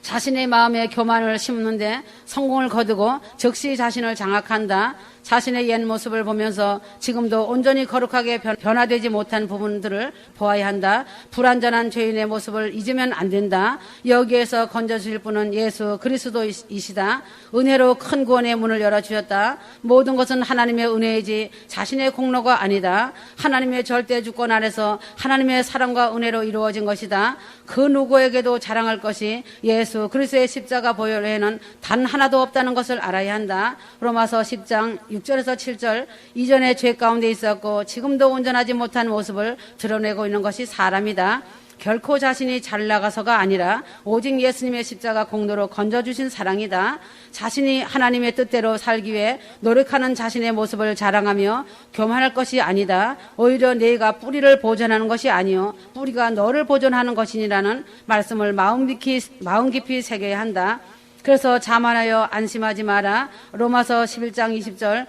자신의 마음에 교만을 심는데 성공을 거두고 즉시 자신을 장악한다. 자신의 옛 모습을 보면서 지금도 온전히 거룩하게 변화되지 못한 부분들을 보아야 한다. 불완전한 죄인의 모습을 잊으면 안 된다. 여기에서 건져주실 분은 예수 그리스도이시다. 은혜로 큰 구원의 문을 열어주셨다. 모든 것은 하나님의 은혜이지 자신의 공로가 아니다. 하나님의 절대 주권 아래서 하나님의 사랑과 은혜로 이루어진 것이다. 그 누구에게도 자랑할 것이 예수 그리스도의 십자가 보혈 외에는 단 하나도 없다는 것을 알아야 한다. 로마서 10장 6절에서 7절 이전에 죄 가운데 있었고 지금도 온전하지 못한 모습을 드러내고 있는 것이 사람이다. 결코 자신이 잘 나가서가 아니라 오직 예수님의 십자가 공로로 건져주신 사랑이다. 자신이 하나님의 뜻대로 살기 위해 노력하는 자신의 모습을 자랑하며 교만할 것이 아니다. 오히려 네가 뿌리를 보존하는 것이 아니요 뿌리가 너를 보존하는 것이니라는 말씀을 마음 깊이 새겨야 한다. 그래서 자만하여 안심하지 마라. 로마서 11장 20절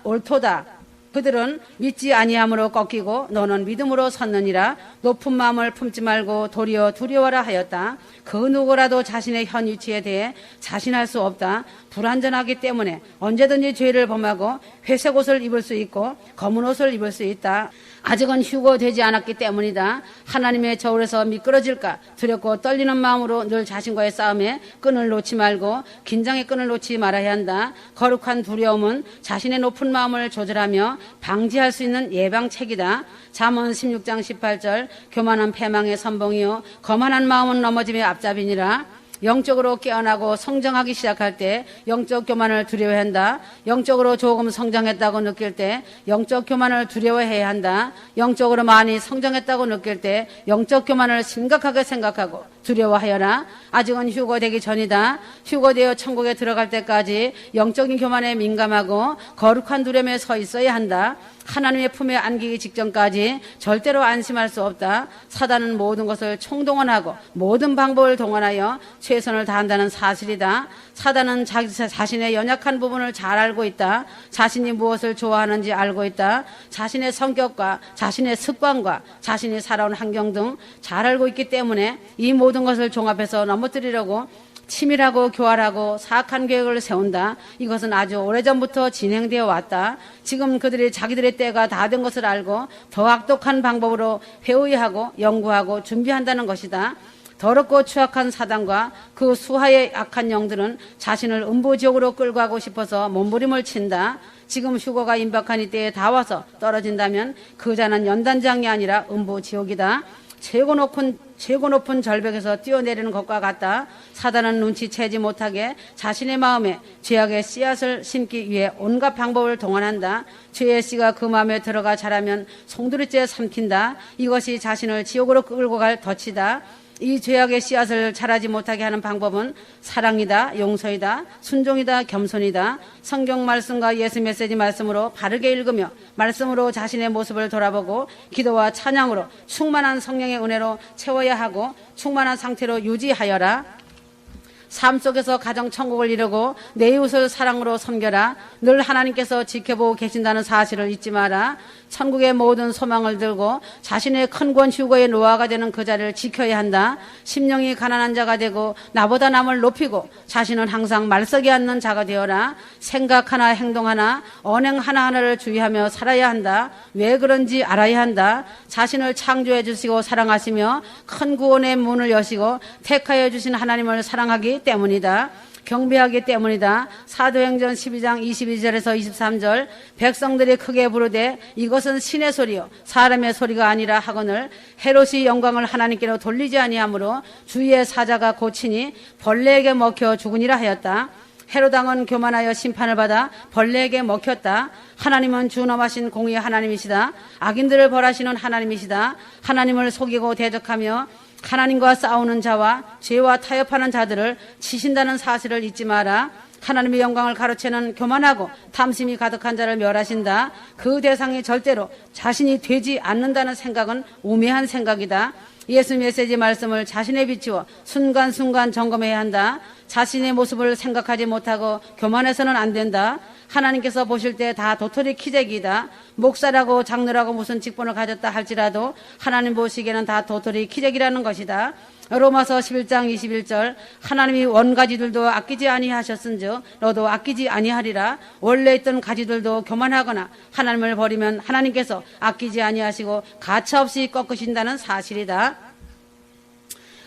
옳도다. 그들은 믿지 아니함으로 꺾이고 너는 믿음으로 섰느니라. 높은 마음을 품지 말고 도리어 두려워라 하였다. 그 누구라도 자신의 현 위치에 대해 자신할 수 없다. 불완전하기 때문에 언제든지 죄를 범하고 회색 옷을 입을 수 있고 검은 옷을 입을 수 있다. 아직은 휴거되지 않았기 때문이다. 하나님의 저울에서 미끄러질까 두렵고 떨리는 마음으로 늘 자신과의 싸움에 끈을 놓지 말고 긴장의 끈을 놓지 말아야 한다. 거룩한 두려움은 자신의 높은 마음을 조절하며 방지할 수 있는 예방책이다. 잠언 16장 18절 교만은 패망의 선봉이요 거만한 마음은 넘어짐의 앞잡이니라. 영적으로 깨어나고 성장하기 시작할 때 영적 교만을 두려워해야 한다. 영적으로 조금 성장했다고 느낄 때 영적 교만을 두려워해야 한다. 영적으로 많이 성장했다고 느낄 때 영적 교만을 심각하게 생각하고 두려워하여라. 아직은 휴거되기 전이다. 휴거되어 천국에 들어갈 때까지 영적인 교만에 민감하고 거룩한 두려움에 서 있어야 한다. 하나님의 품에 안기기 직전까지 절대로 안심할 수 없다. 사단은 모든 것을 총동원하고 모든 방법을 동원하여 최선을 다한다는 사실이다. 사단은 자신의 연약한 부분을 잘 알고 있다. 자신이 무엇을 좋아하는지 알고 있다. 자신의 성격과 자신의 습관과 자신이 살아온 환경 등 잘 알고 있기 때문에 이 모든 것을 종합해서 넘어뜨리려고 치밀하고 교활하고 사악한 계획을 세운다. 이것은 아주 오래전부터 진행되어 왔다. 지금 그들이 자기들의 때가 다 된 것을 알고 더 악독한 방법으로 회의하고 연구하고 준비한다는 것이다. 더럽고 추악한 사단과 그 수하의 악한 영들은 자신을 음부지옥으로 끌고 가고 싶어서 몸부림을 친다. 지금 휴거가 임박한 이때에 다 와서 떨어진다면 그 자는 연단장이 아니라 음부지옥이다. 최고 높은 절벽에서 뛰어내리는 것과 같다. 사단은 눈치채지 못하게 자신의 마음에 죄악의 씨앗을 심기 위해 온갖 방법을 동원한다. 죄의 씨가 그 마음에 들어가 자라면 송두리째 삼킨다. 이것이 자신을 지옥으로 끌고 갈 덫이다. 이 죄악의 씨앗을 자라지 못하게 하는 방법은 사랑이다, 용서이다, 순종이다, 겸손이다. 성경 말씀과 예수 메시지 말씀으로 바르게 읽으며 말씀으로 자신의 모습을 돌아보고 기도와 찬양으로 충만한 성령의 은혜로 채워야 하고 충만한 상태로 유지하여라. 삶 속에서 가정 천국을 이루고 내 이웃을 사랑으로 섬겨라. 늘 하나님께서 지켜보고 계신다는 사실을 잊지 마라. 천국의 모든 소망을 들고 자신의 큰 권 휴거의 노아가 되는 그 자리를 지켜야 한다. 심령이 가난한 자가 되고 나보다 남을 높이고 자신은 항상 말석이 앉는 자가 되어라. 생각 하나 행동 하나 언행 하나하나를 주의하며 살아야 한다. 왜 그런지 알아야 한다. 자신을 창조해 주시고 사랑하시며 큰 구원의 문을 여시고 택하여 주신 하나님을 사랑하기 때문이다. 경배하기 때문이다. 사도행전 12장 22절에서 23절 백성들이 크게 부르되 이것은 신의 소리요 사람의 소리가 아니라 하거늘 헤롯이 영광을 하나님께로 돌리지 아니하므로 주의 사자가 고치니 벌레에게 먹혀 죽으니라 하였다. 헤롯 왕은 교만하여 심판을 받아 벌레에게 먹혔다. 하나님은 준엄하신 공의의 하나님이시다. 악인들을 벌하시는 하나님이시다. 하나님을 속이고 대적하며 하나님과 싸우는 자와 죄와 타협하는 자들을 치신다는 사실을 잊지 마라. 하나님의 영광을 가로채는 교만하고 탐심이 가득한 자를 멸하신다. 그 대상이 절대로 자신이 되지 않는다는 생각은 우매한 생각이다. 예수 메시지 말씀을 자신에 비추어 순간순간 점검해야 한다. 자신의 모습을 생각하지 못하고 교만해서는 안 된다. 하나님께서 보실 때 다 도토리 키재기이다. 목사라고 장로라고 무슨 직분을 가졌다 할지라도 하나님 보시기에는 다 도토리 키재기라는 것이다. 로마서 11장 21절 하나님이 원가지들도 아끼지 아니하셨은즉 너도 아끼지 아니하리라. 원래 있던 가지들도 교만하거나 하나님을 버리면 하나님께서 아끼지 아니하시고 가차없이 꺾으신다는 사실이다.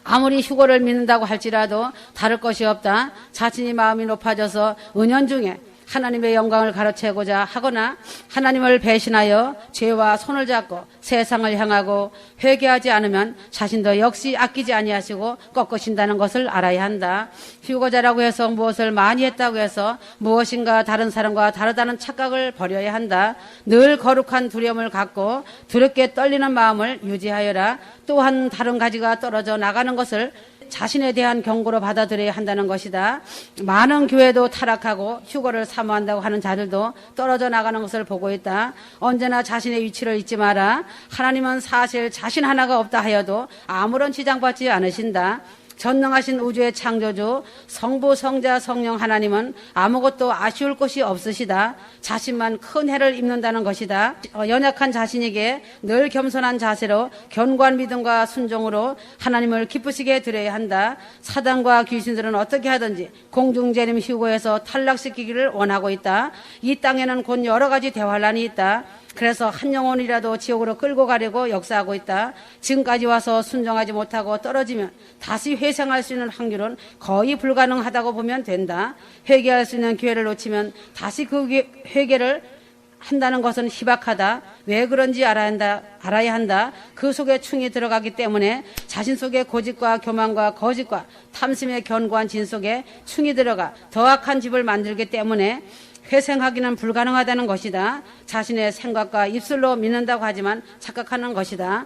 아무리 휴거를 믿는다고 할지라도 다를 것이 없다. 자신이 마음이 높아져서 은연중에 하나님의 영광을 가로채고자 하거나 하나님을 배신하여 죄와 손을 잡고 세상을 향하고 회개하지 않으면 자신도 역시 아끼지 아니하시고 꺾으신다는 것을 알아야 한다. 휴거자라고 해서 무엇을 많이 했다고 해서 무엇인가 다른 사람과 다르다는 착각을 버려야 한다. 늘 거룩한 두려움을 갖고 두렵게 떨리는 마음을 유지하여라. 또한 다른 가지가 떨어져 나가는 것을 자신에 대한 경고로 받아들여야 한다는 것이다. 많은 교회도 타락하고 휴거를 사모한다고 하는 자들도 떨어져 나가는 것을 보고 있다. 언제나 자신의 위치를 잊지 마라. 하나님은 사실 자신 하나가 없다 하여도 아무런 지장받지 않으신다. 전능하신 우주의 창조주 성부 성자 성령 하나님은 아무것도 아쉬울 것이 없으시다. 자신만 큰 해를 입는다는 것이다. 연약한 자신에게 늘 겸손한 자세로 견고한 믿음과 순종으로 하나님을 기쁘시게 드려야 한다. 사단과 귀신들은 어떻게 하든지 공중재림 휴거에서 탈락시키기를 원하고 있다. 이 땅에는 곧 여러 가지 대환란이 있다. 그래서 한 영혼이라도 지옥으로 끌고 가려고 역사하고 있다. 지금까지 와서 순종하지 못하고 떨어지면 다시 회생할 수 있는 확률은 거의 불가능하다고 보면 된다. 회개할 수 있는 기회를 놓치면 다시 그 회개를 한다는 것은 희박하다. 왜 그런지 알아야 한다. 그 속에 충이 들어가기 때문에 자신 속에 고집과 교만과 거짓과 탐심의 견고한 진 속에 충이 들어가 더 악한 집을 만들기 때문에 회생하기는 불가능하다는 것이다. 자신의 생각과 입술로 믿는다고 하지만 착각하는 것이다.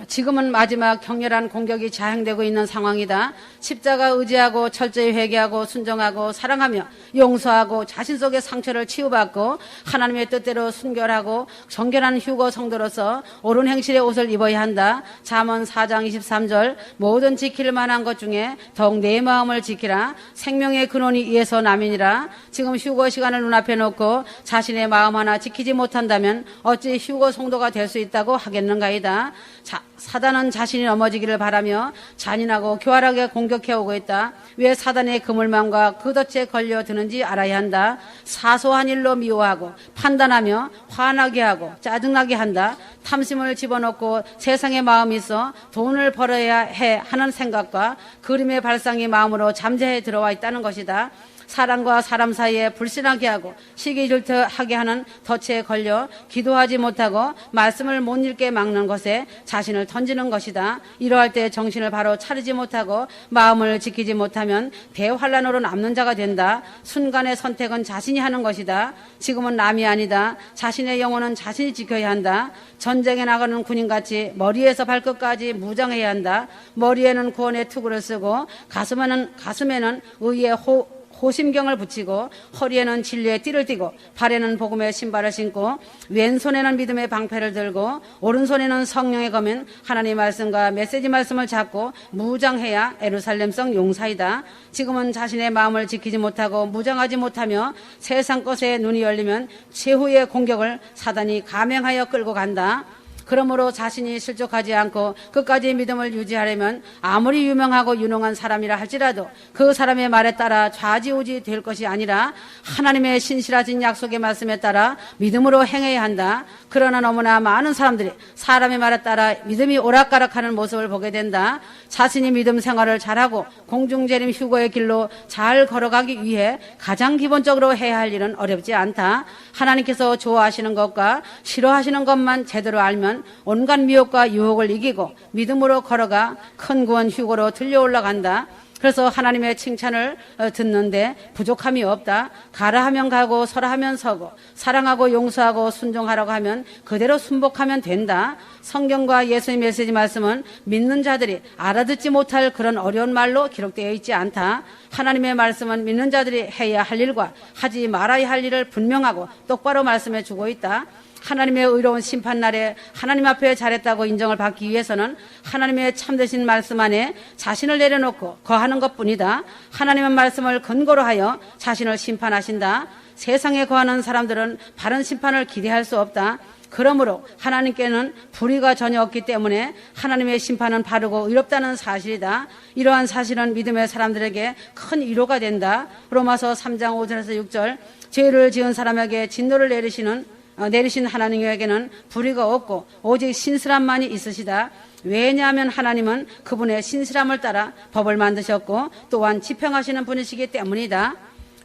지금은 마지막 격렬한 공격이 자행되고 있는 상황이다. 십자가 의지하고 철저히 회개하고 순종하고 사랑하며 용서하고 자신 속의 상처를 치유받고 하나님의 뜻대로 순결하고 정결한 휴거 성도로서 옳은 행실의 옷을 입어야 한다. 잠언 4장 23절 모든 지킬 만한 것 중에 더욱 내 마음을 지키라. 생명의 근원이 이에서 남이니라. 지금 휴거 시간을 눈앞에 놓고 자신의 마음 하나 지키지 못한다면 어찌 휴거 성도가 될 수 있다고 하겠는가이다. 사단은 자신이 넘어지기를 바라며 잔인하고 교활하게 공격해오고 있다. 왜 사단의 그물망과 그 덫에 걸려드는지 알아야 한다. 사소한 일로 미워하고 판단하며 화나게 하고 짜증나게 한다. 탐심을 집어넣고 세상의 마음이 있어 돈을 벌어야 해 하는 생각과 그림의 발상이 마음으로 잠재해 들어와 있다는 것이다. 사람과 사람 사이에 불신하게 하고 시기 질투하게 하는 덫에 걸려 기도하지 못하고 말씀을 못 읽게 막는 것에 자신을 던지는 것이다. 이러할 때 정신을 바로 차리지 못하고 마음을 지키지 못하면 대환란으로 남는 자가 된다. 순간의 선택은 자신이 하는 것이다. 지금은 남이 아니다. 자신의 영혼은 자신이 지켜야 한다. 전쟁에 나가는 군인같이 머리에서 발끝까지 무장해야 한다. 머리에는 구원의 투구를 쓰고 가슴에는 의의 호심경을 붙이고 허리에는 진리의 띠를 띠고 발에는 복음의 신발을 신고 왼손에는 믿음의 방패를 들고 오른손에는 성령의 검인 하나님의 말씀과 메시지 말씀을 잡고 무장해야 예루살렘성 용사이다. 지금은 자신의 마음을 지키지 못하고 무장하지 못하며 세상 것에 눈이 열리면 최후의 공격을 사단이 감행하여 끌고 간다. 그러므로 자신이 실족하지 않고 끝까지 믿음을 유지하려면 아무리 유명하고 유능한 사람이라 할지라도 그 사람의 말에 따라 좌지우지 될 것이 아니라 하나님의 신실하신 약속의 말씀에 따라 믿음으로 행해야 한다. 그러나 너무나 많은 사람들이 사람의 말에 따라 믿음이 오락가락하는 모습을 보게 된다. 자신이 믿음 생활을 잘하고 공중재림 휴거의 길로 잘 걸어가기 위해 가장 기본적으로 해야 할 일은 어렵지 않다. 하나님께서 좋아하시는 것과 싫어하시는 것만 제대로 알면 온갖 미혹과 유혹을 이기고 믿음으로 걸어가 큰 구원 휴거로 들려 올라간다. 그래서 하나님의 칭찬을 듣는데 부족함이 없다. 가라 하면 가고 서라 하면 서고 사랑하고 용서하고 순종하라고 하면 그대로 순복하면 된다. 성경과 예수의 메시지 말씀은 믿는 자들이 알아듣지 못할 그런 어려운 말로 기록되어 있지 않다. 하나님의 말씀은 믿는 자들이 해야 할 일과 하지 말아야 할 일을 분명하고 똑바로 말씀해 주고 있다. 하나님의 의로운 심판날에 하나님 앞에 잘했다고 인정을 받기 위해서는 하나님의 참되신 말씀 안에 자신을 내려놓고 거하는 것뿐이다. 하나님의 말씀을 근거로 하여 자신을 심판하신다. 세상에 거하는 사람들은 바른 심판을 기대할 수 없다. 그러므로 하나님께는 불의가 전혀 없기 때문에 하나님의 심판은 바르고 의롭다는 사실이다. 이러한 사실은 믿음의 사람들에게 큰 위로가 된다. 로마서 3장 5절에서 6절 죄를 지은 사람에게 진노를 내리신 하나님에게는 불의가 없고 오직 신실함만이 있으시다. 왜냐하면 하나님은 그분의 신실함을 따라 법을 만드셨고 또한 집행하시는 분이시기 때문이다.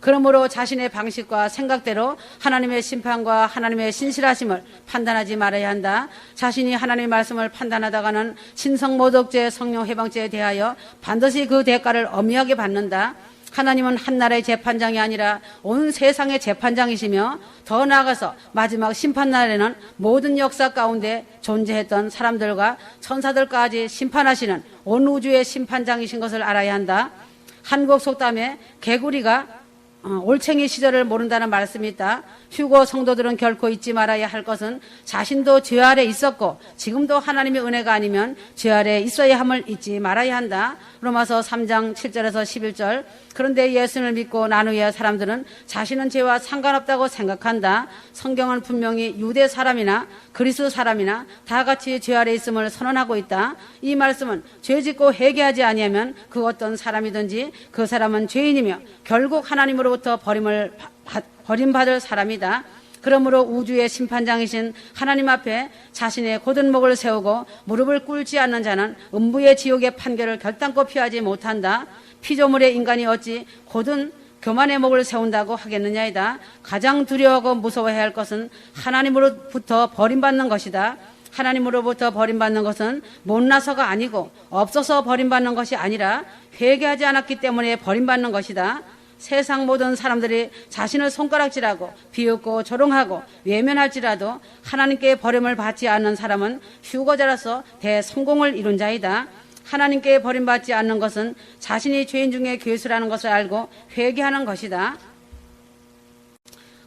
그러므로 자신의 방식과 생각대로 하나님의 심판과 하나님의 신실하심을 판단하지 말아야 한다. 자신이 하나님의 말씀을 판단하다가는 신성모독죄, 성령해방죄에 대하여 반드시 그 대가를 엄하게 받는다. 하나님은 한 나라의 재판장이 아니라 온 세상의 재판장이시며 더 나아가서 마지막 심판날에는 모든 역사 가운데 존재했던 사람들과 천사들까지 심판하시는 온 우주의 심판장이신 것을 알아야 한다. 한국 속담에 개구리가 올챙이 시절을 모른다는 말씀이 있다. 휴거 성도들은 결코 잊지 말아야 할 것은 자신도 죄 아래 있었고 지금도 하나님의 은혜가 아니면 죄 아래 있어야 함을 잊지 말아야 한다. 로마서 3장 7절에서 11절 그런데 예수를 믿고 난 후에 사람들은 자신은 죄와 상관없다고 생각한다. 성경은 분명히 유대 사람이나 그리스 사람이나 다 같이 죄 아래 있음을 선언하고 있다. 이 말씀은 죄 짓고 회개하지 아니하면 그 어떤 사람이든지 그 사람은 죄인이며 결국 하나님으로부터 버림받을 사람이다. 그러므로 우주의 심판장이신 하나님 앞에 자신의 곧은 목을 세우고 무릎을 꿇지 않는 자는 음부의 지옥의 판결을 결단코 피하지 못한다. 피조물의 인간이 어찌 곧은 교만의 목을 세운다고 하겠느냐이다. 가장 두려워하고 무서워해야 할 것은 하나님으로부터 버림받는 것이다. 하나님으로부터 버림받는 것은 못나서가 아니고 없어서 버림받는 것이 아니라 회개하지 않았기 때문에 버림받는 것이다. 세상 모든 사람들이 자신을 손가락질하고 비웃고 조롱하고 외면할지라도 하나님께 버림을 받지 않는 사람은 휴거자로서 대성공을 이룬 자이다. 하나님께 버림받지 않는 것은 자신이 죄인 중에 괴수라는 것을 알고 회개하는 것이다.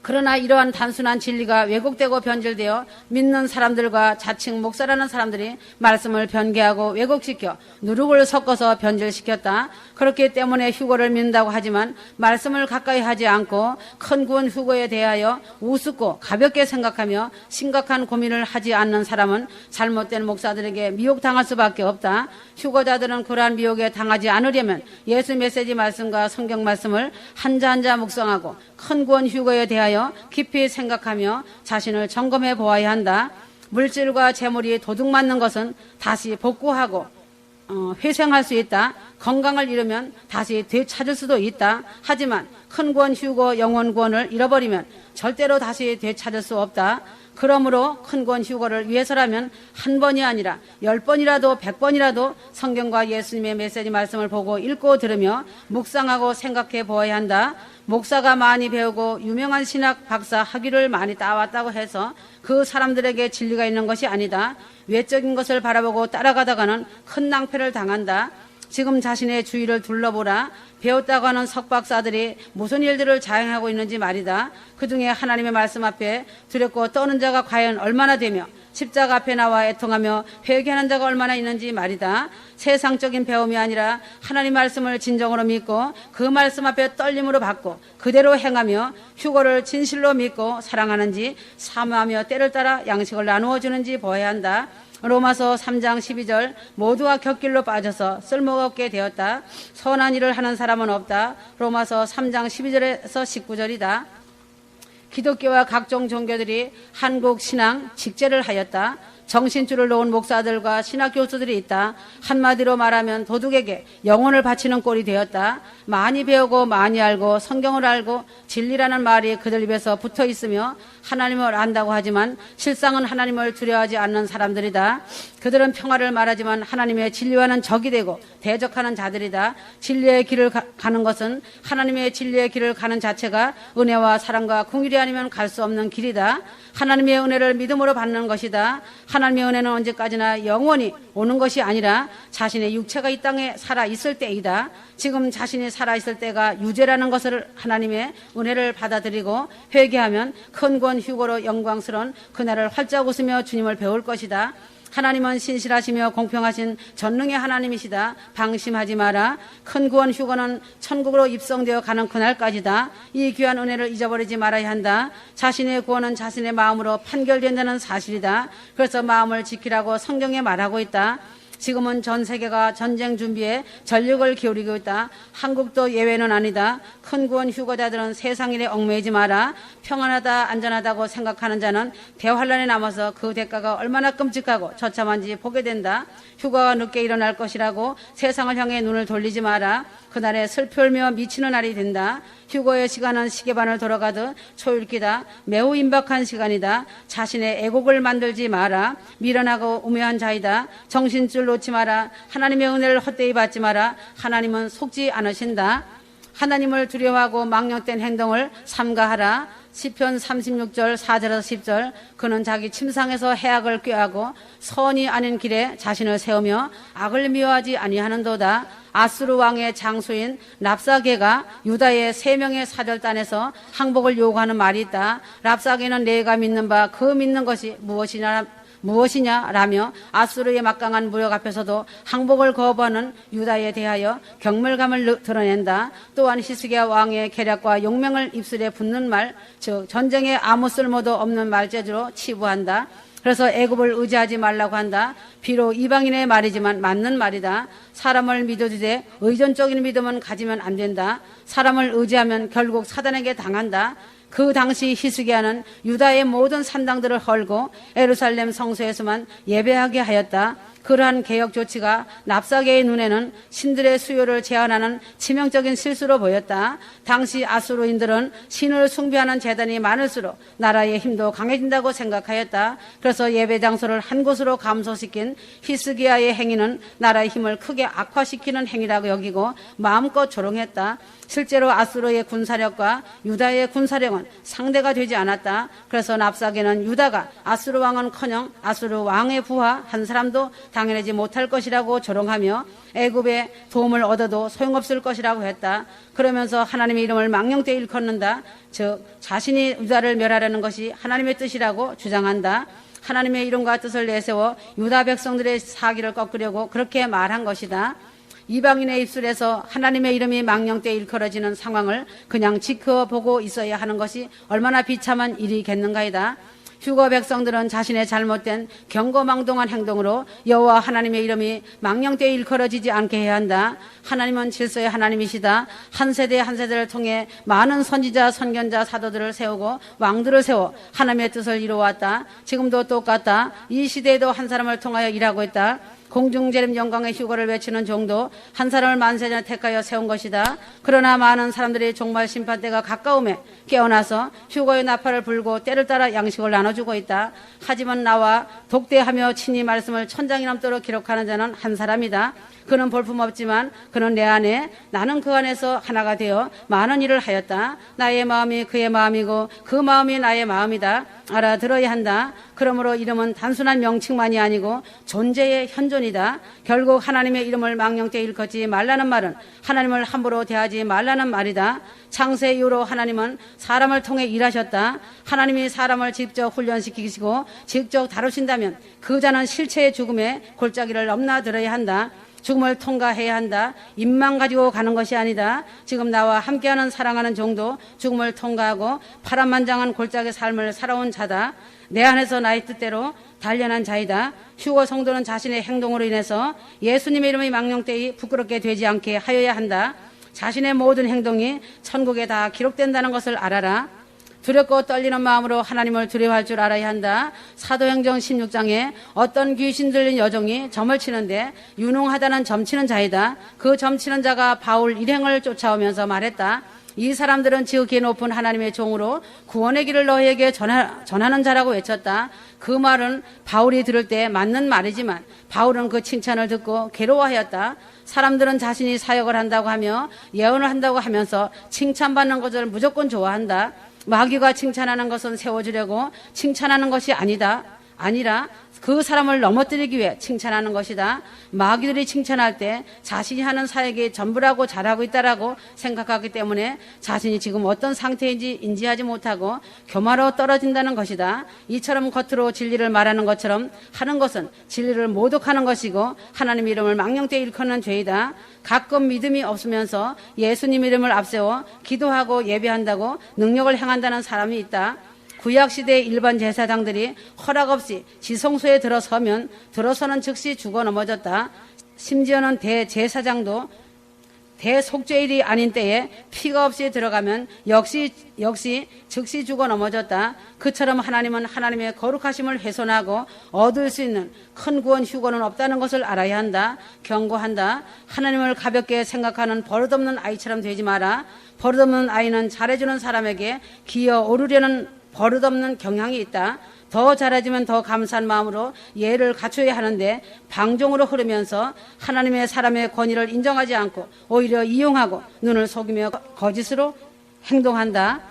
그러나 이러한 단순한 진리가 왜곡되고 변질되어 믿는 사람들과 자칭 목사라는 사람들이 말씀을 변개하고 왜곡시켜 누룩을 섞어서 변질시켰다. 그렇기 때문에 휴거를 믿는다고 하지만 말씀을 가까이 하지 않고 큰 구원 휴거에 대하여 우습고 가볍게 생각하며 심각한 고민을 하지 않는 사람은 잘못된 목사들에게 미혹당할 수밖에 없다. 휴거자들은 그러한 미혹에 당하지 않으려면 예수 메시지 말씀과 성경 말씀을 한자 한자 묵상하고 큰 구원 휴거에 대하여 깊이 생각하며 자신을 점검해 보아야 한다. 물질과 재물이 도둑맞는 것은 다시 복구하고 회생할 수 있다. 건강을 잃으면 다시 되찾을 수도 있다. 하지만 큰 구원 휴거 영원 구원을 잃어버리면 절대로 다시 되찾을 수 없다. 그러므로 큰 구원 휴거를 위해서라면 한 번이 아니라 10번이라도 100번이라도 성경과 예수님의 메시지 말씀을 보고 읽고 들으며 묵상하고 생각해 보아야 한다. 목사가 많이 배우고 유명한 신학 박사 학위를 많이 따왔다고 해서 그 사람들에게 진리가 있는 것이 아니다. 외적인 것을 바라보고 따라가다가는 큰 낭패를 당한다. 지금 자신의 주위를 둘러보라. 배웠다고 하는 석박사들이 무슨 일들을 자행하고 있는지 말이다. 그중에 하나님의 말씀 앞에 두렵고 떠는 자가 과연 얼마나 되며 십자가 앞에 나와 애통하며 회개하는 자가 얼마나 있는지 말이다. 세상적인 배움이 아니라 하나님 말씀을 진정으로 믿고 그 말씀 앞에 떨림으로 받고 그대로 행하며 휴거를 진실로 믿고 사랑하는지 사모하며 때를 따라 양식을 나누어 주는지 보아야 한다. 로마서 3장 12절 모두가 곁길로 빠져서 쓸모가 없게 되었다. 선한 일을 하는 사람은 없다. 로마서 3장 12절에서 19절이다. 기독교와 각종 종교들이 한국 신앙 직제를 하였다. 정신줄을 놓은 목사들과 신학 교수들이 있다. 한마디로 말하면 도둑에게 영혼을 바치는 꼴이 되었다. 많이 배우고 많이 알고 성경을 알고 진리라는 말이 그들 입에서 붙어 있으며 하나님을 안다고 하지만 실상은 하나님을 두려워하지 않는 사람들이다. 그들은 평화를 말하지만 하나님의 진리와는 적이 되고 대적하는 자들이다. 진리의 길을 가는 것은 하나님의 진리의 길을 가는 자체가 은혜와 사랑과 긍휼이 아니면 갈 수 없는 길이다. 하나님의 은혜를 믿음으로 받는 것이다. 하나님의 은혜는 언제까지나 영원히 오는 것이 아니라 자신의 육체가 이 땅에 살아있을 때이다. 지금 자신이 살아있을 때가 유죄라는 것을 하나님의 은혜를 받아들이고 회개하면 큰 구원 휴거로 영광스러운 그날을 활짝 웃으며 주님을 배울 것이다. 하나님은 신실하시며 공평하신 전능의 하나님이시다. 방심하지 마라. 큰 구원 휴거는 천국으로 입성되어 가는 그날까지다. 이 귀한 은혜를 잊어버리지 말아야 한다. 자신의 구원은 자신의 마음으로 판결된다는 사실이다. 그래서 마음을 지키라고 성경에 말하고 있다. 지금은 전 세계가 전쟁 준비에 전력을 기울이고 있다. 한국도 예외는 아니다. 큰 구원 휴거자들은 세상 일에 얽매이지 마라. 평안하다 안전하다고 생각하는 자는 대환란에 남아서 그 대가가 얼마나 끔찍하고 처참한지 보게 된다. 휴거가 늦게 일어날 것이라고 세상을 향해 눈을 돌리지 마라. 그날에 슬피 울며 미치는 날이 된다. 휴거의 시간은 시계반을 돌아가듯 초읽기다. 매우 임박한 시간이다. 자신의 애곡을 만들지 마라. 미련하고 우매한 자이다. 정신줄 놓지 마라. 하나님의 은혜를 헛되이 받지 마라. 하나님은 속지 않으신다. 하나님을 두려워하고 망령된 행동을 삼가하라. 시편 36절 4절에서 10절 그는 자기 침상에서 해악을 꾀하고 선이 아닌 길에 자신을 세우며 악을 미워하지 아니하는도다. 아수르 왕의 장수인 랍사게가 유다의 3명의 사절단에서 항복을 요구하는 말이 있다. 랍사게는 내가 믿는 바 그 믿는 것이 무엇이냐라며 아수르의 막강한 무력 앞에서도 항복을 거부하는 유다에 대하여 경멸감을 드러낸다. 또한 히스기야 왕의 계략과 용맹을 입술에 붙는 말, 즉 전쟁에 아무 쓸모도 없는 말재주로 치부한다. 그래서 애굽을 의지하지 말라고 한다. 비록 이방인의 말이지만 맞는 말이다. 사람을 믿어주되 의존적인 믿음은 가지면 안 된다. 사람을 의지하면 결국 사단에게 당한다. 그 당시 히스기야는 유다의 모든 산당들을 헐고 예루살렘 성소에서만 예배하게 하였다. 그러한 개혁 조치가 납사계의 눈에는 신들의 수요를 제한하는 치명적인 실수로 보였다. 당시 아수르인들은 신을 숭배하는 재단이 많을수록 나라의 힘도 강해진다고 생각하였다. 그래서 예배 장소를 한 곳으로 감소시킨 히스기야의 행위는 나라의 힘을 크게 악화시키는 행위라고 여기고 마음껏 조롱했다. 실제로 아수르의 군사력과 유다의 군사력은 상대가 되지 않았다. 그래서 납사계는 유다가 아수르 왕은커녕 아수르 왕의 부하 한 사람도 당해내지 못할 것이라고 조롱하며 애굽의 도움을 얻어도 소용없을 것이라고 했다. 그러면서 하나님의 이름을 망령되이 일컫는다. 즉 자신이 유다를 멸하려는 것이 하나님의 뜻이라고 주장한다. 하나님의 이름과 뜻을 내세워 유다 백성들의 사기를 꺾으려고 그렇게 말한 것이다. 이방인의 입술에서 하나님의 이름이 망령되이 일컬어지는 상황을 그냥 지켜보고 있어야 하는 것이 얼마나 비참한 일이겠는가이다. 휴거 백성들은 자신의 잘못된 경거망동한 행동으로 여호와 하나님의 이름이 망령되이 일컬어지지 않게 해야 한다. 하나님은 질서의 하나님이시다. 한 세대 한 세대를 통해 많은 선지자, 선견자, 사도들을 세우고 왕들을 세워 하나님의 뜻을 이루어왔다. 지금도 똑같다. 이 시대에도 한 사람을 통하여 일하고 있다. 공중재림 영광의 휴거를 외치는 종도 한 사람을 만세 전에 택하여 세운 것이다. 그러나 많은 사람들이 종말 심판대가 가까움에 깨어나서 휴거의 나팔을 불고 때를 따라 양식을 나눠주고 있다. 하지만 나와 독대하며 친히 말씀을 천장이 넘도록 기록하는 자는 한 사람이다. 그는 볼품없지만 그는 내 안에, 나는 그 안에서 하나가 되어 많은 일을 하였다. 나의 마음이 그의 마음이고 그 마음이 나의 마음이다. 알아들어야 한다. 그러므로 이름은 단순한 명칭만이 아니고 존재의 현존이다. 결국 하나님의 이름을 망령되이 일컫지 말라는 말은 하나님을 함부로 대하지 말라는 말이다. 창세 이후로 하나님은 사람을 통해 일하셨다. 하나님이 사람을 직접 훈련시키시고 직접 다루신다면 그 자는 실체의 죽음에 골짜기를 넘나들어야 한다. 죽음을 통과해야 한다. 입만 가지고 가는 것이 아니다. 지금 나와 함께하는 사랑하는 종도 죽음을 통과하고 파란만장한 골짜기 삶을 살아온 자다. 내 안에서 나의 뜻대로 단련한 자이다. 휴거 성도는 자신의 행동으로 인해서 예수님의 이름의 망령되이 부끄럽게 되지 않게 하여야 한다. 자신의 모든 행동이 천국에 다 기록된다는 것을 알아라. 두렵고 떨리는 마음으로 하나님을 두려워할 줄 알아야 한다. 사도행전 16장에 어떤 귀신 들린 여종이 점을 치는데 유능하다는 점치는 자이다. 그 점치는 자가 바울 일행을 쫓아오면서 말했다. 이 사람들은 지극히 높은 하나님의 종으로 구원의 길을 너희에게 전하는 자라고 외쳤다. 그 말은 바울이 들을 때 맞는 말이지만 바울은 그 칭찬을 듣고 괴로워하였다. 사람들은 자신이 사역을 한다고 하며 예언을 한다고 하면서 칭찬받는 것을 무조건 좋아한다. 마귀가 칭찬하는 것은 세워주려고 칭찬하는 것이 아니라 그 사람을 넘어뜨리기 위해 칭찬하는 것이다. 마귀들이 칭찬할 때 자신이 하는 사역이 전부라고 잘하고 있다라고 생각하기 때문에 자신이 지금 어떤 상태인지 인지하지 못하고 교마로 떨어진다는 것이다. 이처럼 겉으로 진리를 말하는 것처럼 하는 것은 진리를 모독하는 것이고 하나님 이름을 망령되이 일컫는 죄이다. 가끔 믿음이 없으면서 예수님 이름을 앞세워 기도하고 예배한다고 능력을 행한다는 사람이 있다. 구약시대의 일반 제사장들이 허락 없이 지성소에 들어서는 즉시 죽어 넘어졌다. 심지어는 대제사장도 대속죄일이 아닌 때에 피가 없이 들어가면 역시 즉시 죽어 넘어졌다. 그처럼 하나님은 하나님의 거룩하심을 훼손하고 얻을 수 있는 큰 구원 휴거는 없다는 것을 알아야 한다. 경고한다. 하나님을 가볍게 생각하는 버릇없는 아이처럼 되지 마라. 버릇없는 아이는 잘해주는 사람에게 기어 오르려는 버릇없는 경향이 있다. 더 잘해주면 더 감사한 마음으로 예를 갖춰야 하는데 방종으로 흐르면서 하나님의 사람의 권위를 인정하지 않고 오히려 이용하고 눈을 속이며 거짓으로 행동한다.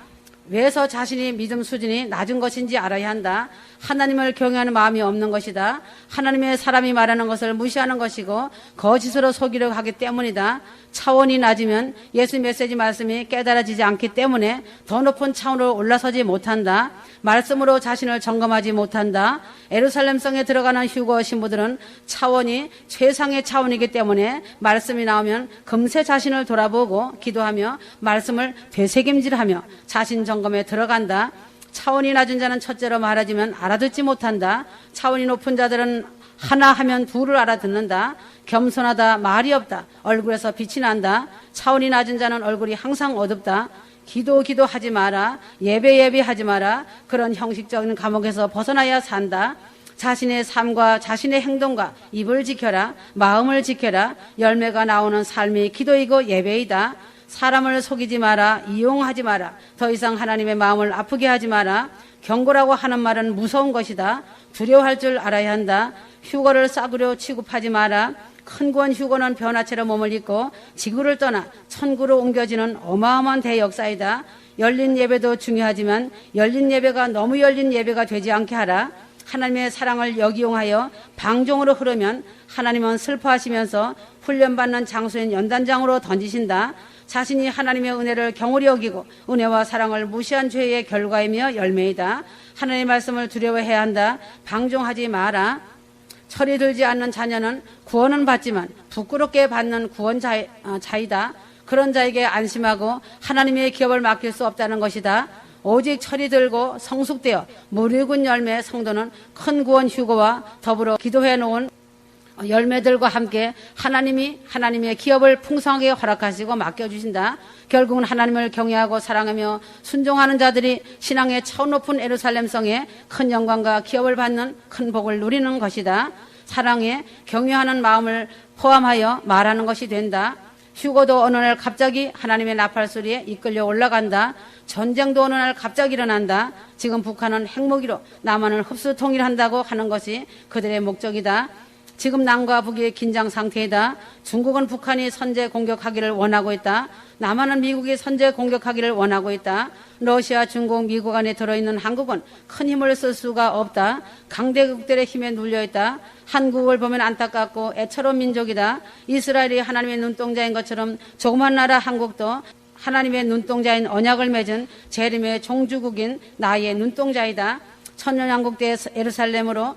왜서 자신이 믿음 수준이 낮은 것인지 알아야 한다. 하나님을 경외하는 마음이 없는 것이다. 하나님의 사람이 말하는 것을 무시하는 것이고 거짓으로 속이려고 하기 때문이다. 차원이 낮으면 예수 메시지 말씀이 깨달아지지 않기 때문에 더 높은 차원으로 올라서지 못한다. 말씀으로 자신을 점검하지 못한다. 예루살렘 성에 들어가는 휴거 신부들은 차원이 최상의 차원이기 때문에 말씀이 나오면 금세 자신을 돌아보고 기도하며 말씀을 되새김질하며 자신 점검에 들어간다. 차원이 낮은 자는 첫째로 말하지만 알아듣지 못한다. 차원이 높은 자들은 하나 하면 둘을 알아듣는다. 겸손하다, 말이 없다, 얼굴에서 빛이 난다. 차원이 낮은 자는 얼굴이 항상 어둡다. 기도하지 마라. 예배하지 마라. 그런 형식적인 감옥에서 벗어나야 산다. 자신의 삶과 자신의 행동과 입을 지켜라. 마음을 지켜라. 열매가 나오는 삶이 기도이고 예배이다. 사람을 속이지 마라. 이용하지 마라. 더 이상 하나님의 마음을 아프게 하지 마라. 경고라고 하는 말은 무서운 것이다. 두려워할 줄 알아야 한다. 휴거를 싸구려 취급하지 마라. 큰 구원 휴거는 변화체로 몸을 입고 지구를 떠나 천구로 옮겨지는 어마어마한 대역사이다. 열린 예배도 중요하지만 열린 예배가 너무 열린 예배가 되지 않게 하라. 하나님의 사랑을 역이용하여 방종으로 흐르면 하나님은 슬퍼하시면서 훈련받는 장소인 연단장으로 던지신다. 자신이 하나님의 은혜를 경홀히 여기고 은혜와 사랑을 무시한 죄의 결과이며 열매이다. 하나님의 말씀을 두려워해야 한다. 방종하지 마라. 철이 들지 않는 자녀는 구원은 받지만 부끄럽게 받는 구원자이다. 그런 자에게 안심하고 하나님의 기업을 맡길 수 없다는 것이다. 오직 철이 들고 성숙되어 무르익은 열매 성도는 큰 구원 휴거와 더불어 기도해 놓은 열매들과 함께 하나님이 하나님의 기업을 풍성하게 허락하시고 맡겨주신다. 결국은 하나님을 경외하고 사랑하며 순종하는 자들이 신앙의 처 높은 예루살렘 성에 큰 영광과 기업을 받는 큰 복을 누리는 것이다. 사랑에 경외하는 마음을 포함하여 말하는 것이 된다. 휴거도 어느 날 갑자기 하나님의 나팔 소리에 이끌려 올라간다. 전쟁도 어느 날 갑자기 일어난다. 지금 북한은 핵무기로 남한을 흡수 통일한다고 하는 것이 그들의 목적이다. 지금 남과 북의 긴장 상태이다. 중국은 북한이 선제 공격하기를 원하고 있다. 남한은 미국이 선제 공격하기를 원하고 있다. 러시아, 중국, 미국 안에 들어있는 한국은 큰 힘을 쓸 수가 없다. 강대국들의 힘에 눌려있다. 한국을 보면 안타깝고 애처로운 민족이다. 이스라엘이 하나님의 눈동자인 것처럼 조그만 나라 한국도 하나님의 눈동자인 언약을 맺은 재림의 종주국인 나의 눈동자이다. 천년왕국 때 예루살렘으로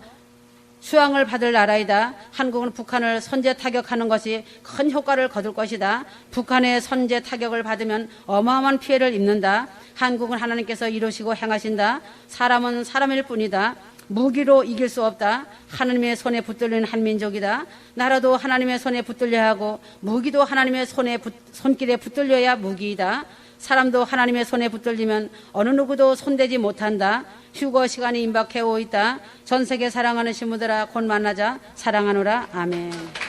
수양을 받을 나라이다. 한국은 북한을 선제 타격하는 것이 큰 효과를 거둘 것이다. 북한의 선제 타격을 받으면 어마어마한 피해를 입는다. 한국은 하나님께서 이루시고 행하신다. 사람은 사람일 뿐이다. 무기로 이길 수 없다. 하나님의 손에 붙들리는 한 민족이다. 나라도 하나님의 손에 붙들려야 하고 무기도 하나님의 손길에 붙들려야 무기이다. 사람도 하나님의 손에 붙들리면 어느 누구도 손대지 못한다. 휴거 시간이 임박해 오고 있다. 전 세계 사랑하는 신부들아 곧 만나자. 사랑하노라. 아멘.